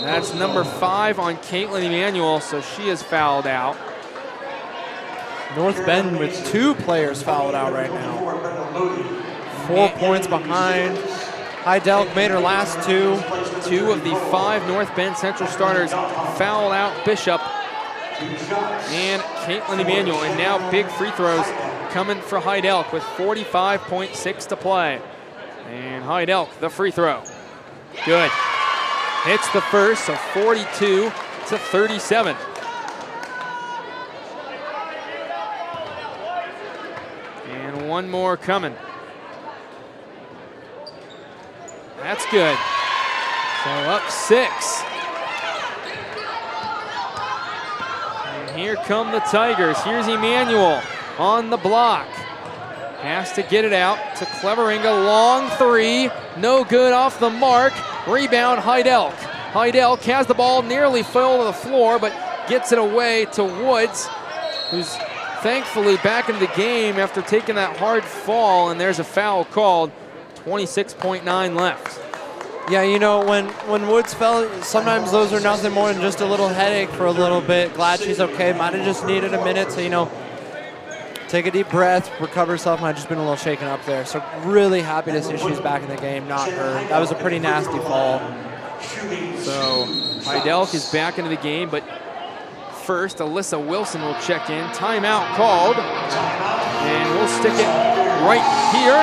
That's number 5 on Caitlin Emanuel, so she is fouled out. North Bend with 2 players fouled out right now. 4 points behind. Hyde Elk made her last 2. 2 of the 5 North Bend Central starters fouled out Bishop and Caitlin Emanuel. And now big free throws coming for Hyde Elk with 45.6 to play. And Hyde Elk, the free throw. Good. Hits the first, so 42-37. And one more coming. That's good. So up 6. And here come the Tigers. Here's Emanuel on the block. Has to get it out to Cleveringa. Long 3. No good off the mark. Rebound Hyde Elk. Hyde Elk has the ball nearly fell to the floor, but gets it away to Woods, who's thankfully back into the game after taking that hard fall, and there's a foul called. 26.9 left. Yeah, you know, when Woods fell, sometimes those are nothing more than just a little headache for a little bit. Glad she's okay. Might have just needed a minute to, you know, take a deep breath, recover herself. Might have just been a little shaken up there. So really happy to see she's back in the game, not hurt. That was a pretty nasty fall. So Hyde Elk is back into the game, but first Alyssa Wilson will check in. Timeout called, and we'll stick it right here.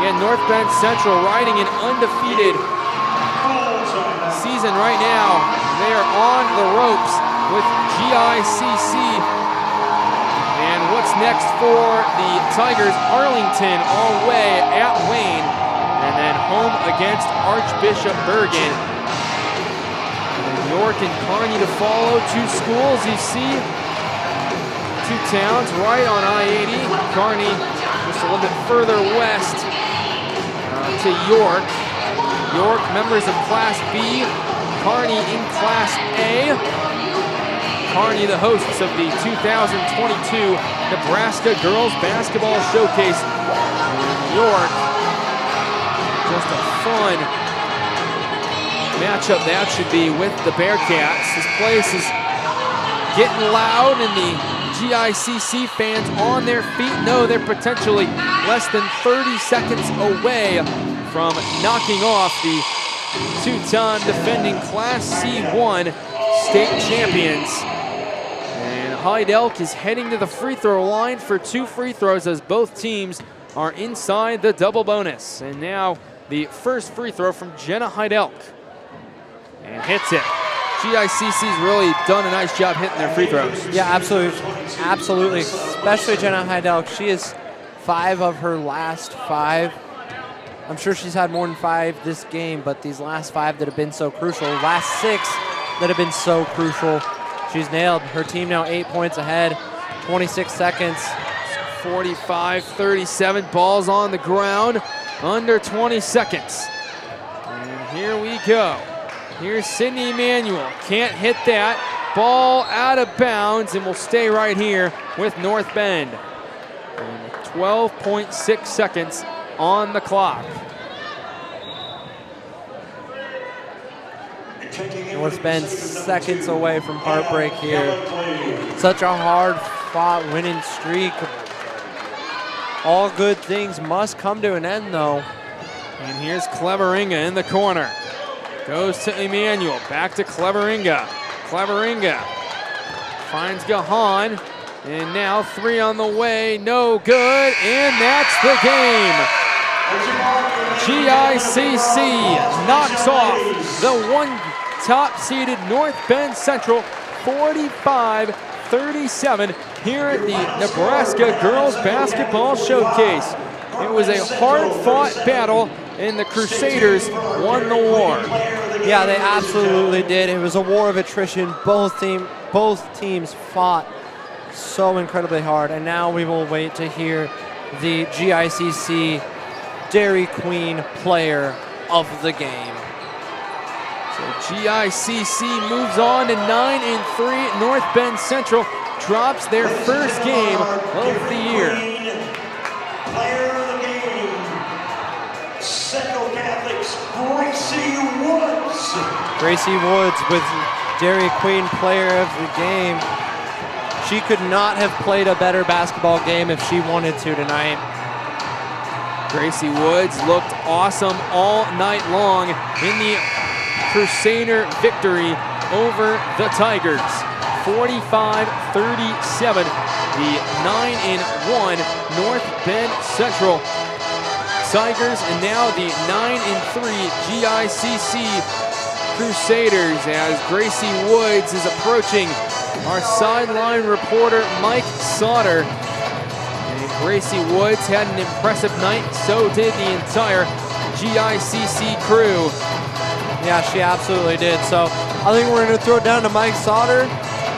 Again, North Bend Central riding an undefeated season right now. They are on the ropes with GICC. And what's next for the Tigers? Arlington all way at Wayne. and then home against Archbishop Bergen. York and Kearney to follow, two schools you see, two towns right on I-80. Kearney just a little bit further west to York. York members of Class B, Kearney in Class A. Kearney the hosts of the 2022 Nebraska Girls Basketball Showcase. York, just a fun matchup that should be with the Bearcats. This place is getting loud and the GICC fans on their feet know they're potentially less than 30 seconds away from knocking off the two-time defending Class C1 state champions. And Hyde Elk is heading to the free throw line for 2 free throws as both teams are inside the double bonus. And now the first free throw from Jenna Hyde Elk. And hits it. GICC's really done a nice job hitting their free throws. Yeah, absolutely. Especially Jenna Hyde Elk. She is 5 of her last 5. I'm sure she's had more than 5 this game, but these last 5 that have been so crucial, last 6 that have been so crucial, she's nailed. Her team now 8 points ahead, 26 seconds. 45-37, ball's on the ground, under 20 seconds. And here we go. Here's Sydney Emanuel, can't hit that. Ball out of bounds and will stay right here with North Bend. And 12.6 seconds on the clock. North Bend seconds away from heartbreak here. Such a hard-fought winning streak. All good things must come to an end, though. And here's Cleveringa in the corner. Goes to Emanuel, back to Cleveringa. Cleveringa finds Gahan, and now 3 on the way, no good, and that's the game. GICC knocks off the top-seeded North Bend Central 45-37 here at the Nebraska Girls Basketball Showcase. It was a hard-fought battle, and the Crusaders won the war. Yeah, they absolutely did. It was a war of attrition. Both teams fought so incredibly hard, and now we will wait to hear the GICC Dairy Queen player of the game. So GICC moves on to 9-3. North Bend Central drops their first game of the year. Player of the game, Central Catholic's Gracie Woods. Gracie Woods with Dairy Queen player of the game. She could not have played a better basketball game if she wanted to tonight. Gracie Woods looked awesome all night long in the Crusader victory over the Tigers. 45-37, the 9-1 North Bend Central Tigers, and now the 9-3 GICC Crusaders as Gracie Woods is approaching our sideline reporter Mike Sauter. And Gracie Woods had an impressive night, so did the entire GICC crew. Yeah, she absolutely did. So I think we're going to throw it down to Mike Sauter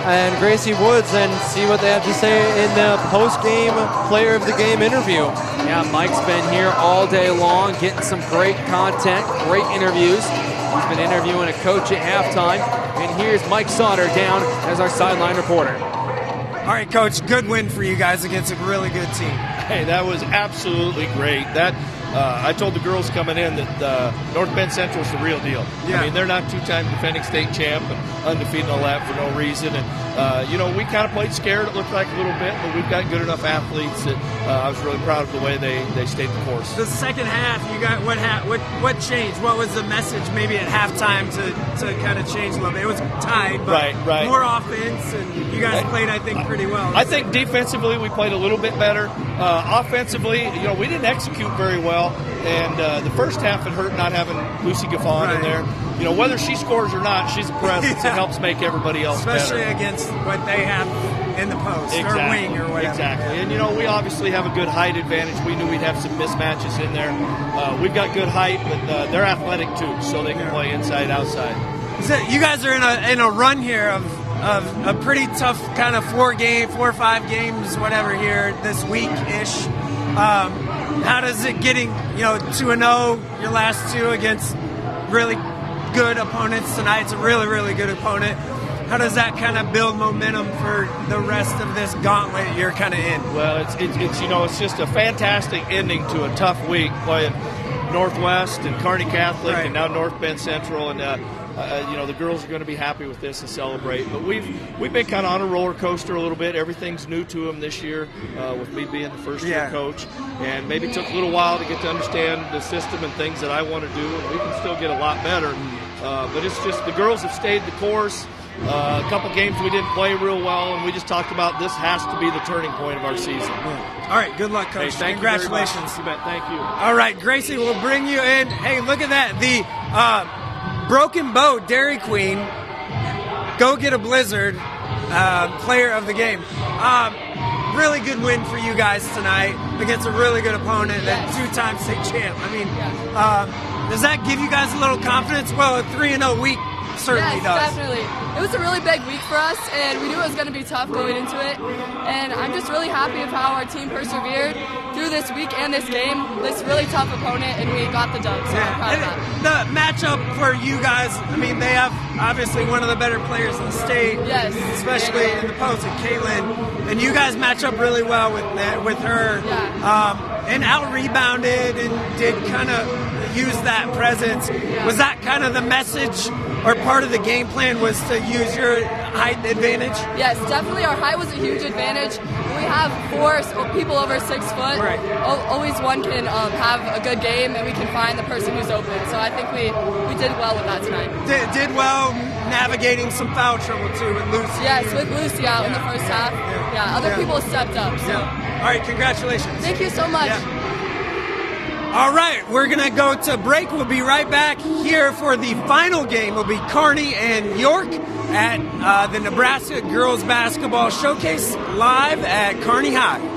and Gracie Woods and see what they have to say in the post-game player of the game interview. Yeah, Mike's been here all day long getting some great content, great interviews. He's been interviewing a coach at halftime. And here's Mike Sauter down as our sideline reporter. All right, Coach, good win for you guys against a really good team. Hey, that was absolutely great. I told the girls coming in that North Bend Central's the real deal. Yeah. I mean, they're not two-time defending state champ and undefeated and all that for no reason. And, we kind of played scared, it looked like a little bit, but we've got good enough athletes that I was really proud of the way they stayed the course. The second half, you got what changed? What was the message maybe at halftime to kind of change a little bit? It was tied, but right. More offense, and you guys played, I think, pretty well. I think defensively we played a little bit better. Offensively, we didn't execute very well. And the first half it hurt not having Lucy Gaffon in there. Whether she scores or not, she's a presence. It helps make everybody else especially better. Against what they have in the post exactly. or wing or whatever. Exactly. And, we obviously have a good height advantage. We knew we'd have some mismatches in there. We've got good height, but they're athletic too, so they can play inside, outside. So you guys are in a run here of a pretty tough kind of 4 or 5 games, whatever, here this week-ish. How does it getting, 2-0, your last 2 against really good opponents tonight? It's a really, really good opponent. How does that kind of build momentum for the rest of this gauntlet you're kind of in? Well, it's just a fantastic ending to a tough week playing Northwest and Kearney Catholic and now North Bend Central, and the girls are going to be happy with this and celebrate. But we've been kind of on a roller coaster a little bit. Everything's new to them this year, with me being the first-year coach, and maybe took a little while to get to understand the system and things that I want to do. And we can still get a lot better, but it's just the girls have stayed the course. A couple games we didn't play real well, and we just talked about this has to be the turning point of our season. All right, good luck, Coach. Hey, Congratulations. You bet. Thank you. All right, Gracie, we'll bring you in. Hey, look at that. The Broken Bow Dairy Queen, Go Get a Blizzard, player of the game. Really good win for you guys tonight against a really good opponent and 2-time state champ. I mean, does that give you guys a little confidence? Well, a 3-0 week certainly does. Yes, definitely. It was a really big week for us, and we knew it was going to be tough going into it. And I'm just really happy with how our team persevered through this week and this game, this really tough opponent, and we got the dub, so I'm proud of that. The matchup for you guys, I mean, they have obviously one of the better players in the state, especially in the post, and Caitlin, and you guys match up really well with her, and out-rebounded and did kind of use that presence. Was that kind of the message or part of the game plan, was to use your height advantage? Yes, definitely. Our height was a huge advantage. We have 4 people over 6 foot. Right. Always one can have a good game, and we can find the person who's open. So I think we did well with that tonight. Did well navigating some foul trouble too with Lucy. Yes, with Lucy out in the first half. Yeah, other people stepped up. So. All right, congratulations. Thank you so much. All right, we're going to go to break. We'll be right back here for the final game. Will be Kearney and York at the Nebraska Girls Basketball Showcase live at Kearney High.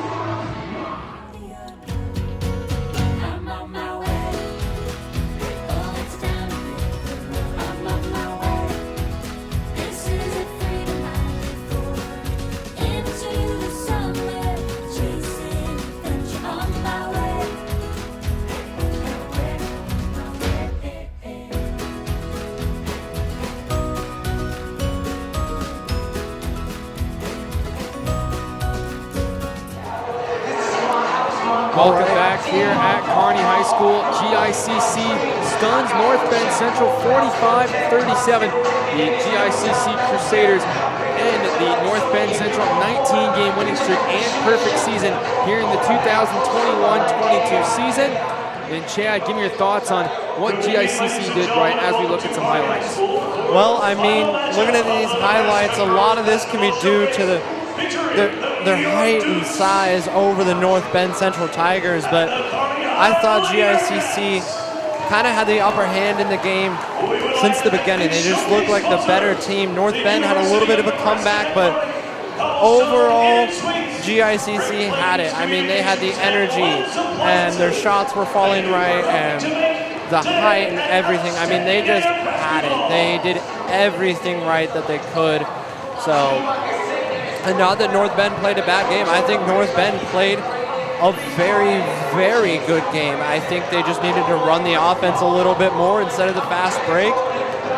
Welcome back here at Kearney High School. GICC stuns North Bend Central 45-37. The GICC Crusaders end the North Bend Central 19-game winning streak and perfect season here in the 2021-22 season. And Chad, give me your thoughts on what GICC did right as we look at some highlights. Well, I mean, looking at these highlights, a lot of this can be due to their height and size over the North Bend Central Tigers, but I thought GICC kind of had the upper hand in the game since the beginning. They just looked like the better team. North Bend had a little bit of a comeback, but overall, GICC had it. I mean, they had the energy, and their shots were falling right, and the height and everything. I mean, they just had it. They did everything right that they could. So, and not that North Bend played a bad game. I think North Bend played a very, very good game. I think they just needed to run the offense a little bit more instead of the fast break.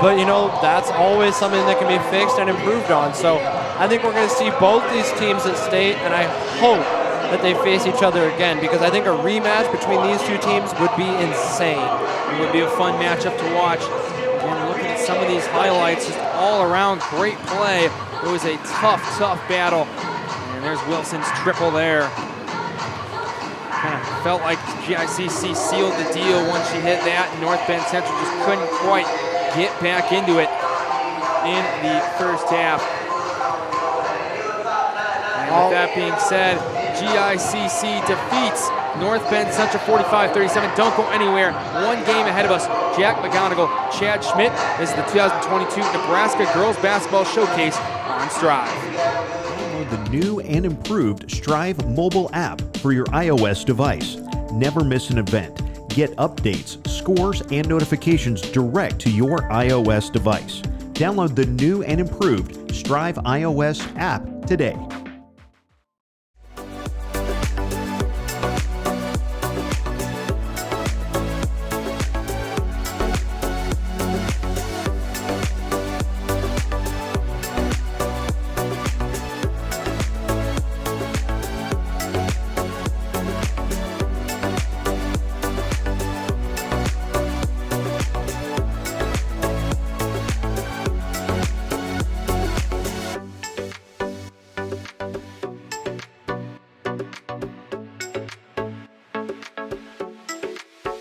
But, that's always something that can be fixed and improved on. So I think we're going to see both these teams at state, and I hope that they face each other again, because I think a rematch between these two teams would be insane. It would be a fun matchup to watch. Again, looking at some of these highlights, just all around great play. It was a tough, tough battle. And there's Wilson's triple there. Kind of felt like GICC sealed the deal once she hit that. North Bend Central just couldn't quite get back into it in the first half. And with that being said, GICC defeats North Bend Central 45-37. Don't go anywhere. One game ahead of us. Jack McGonigal, Chad Schmidt is the 2022 Nebraska Girls Basketball Showcase on Strive. download the new and improved Strive mobile app for your iOS device. Never miss an event. Get updates, scores, and notifications direct to your iOS device. Download the new and improved Strive iOS app today.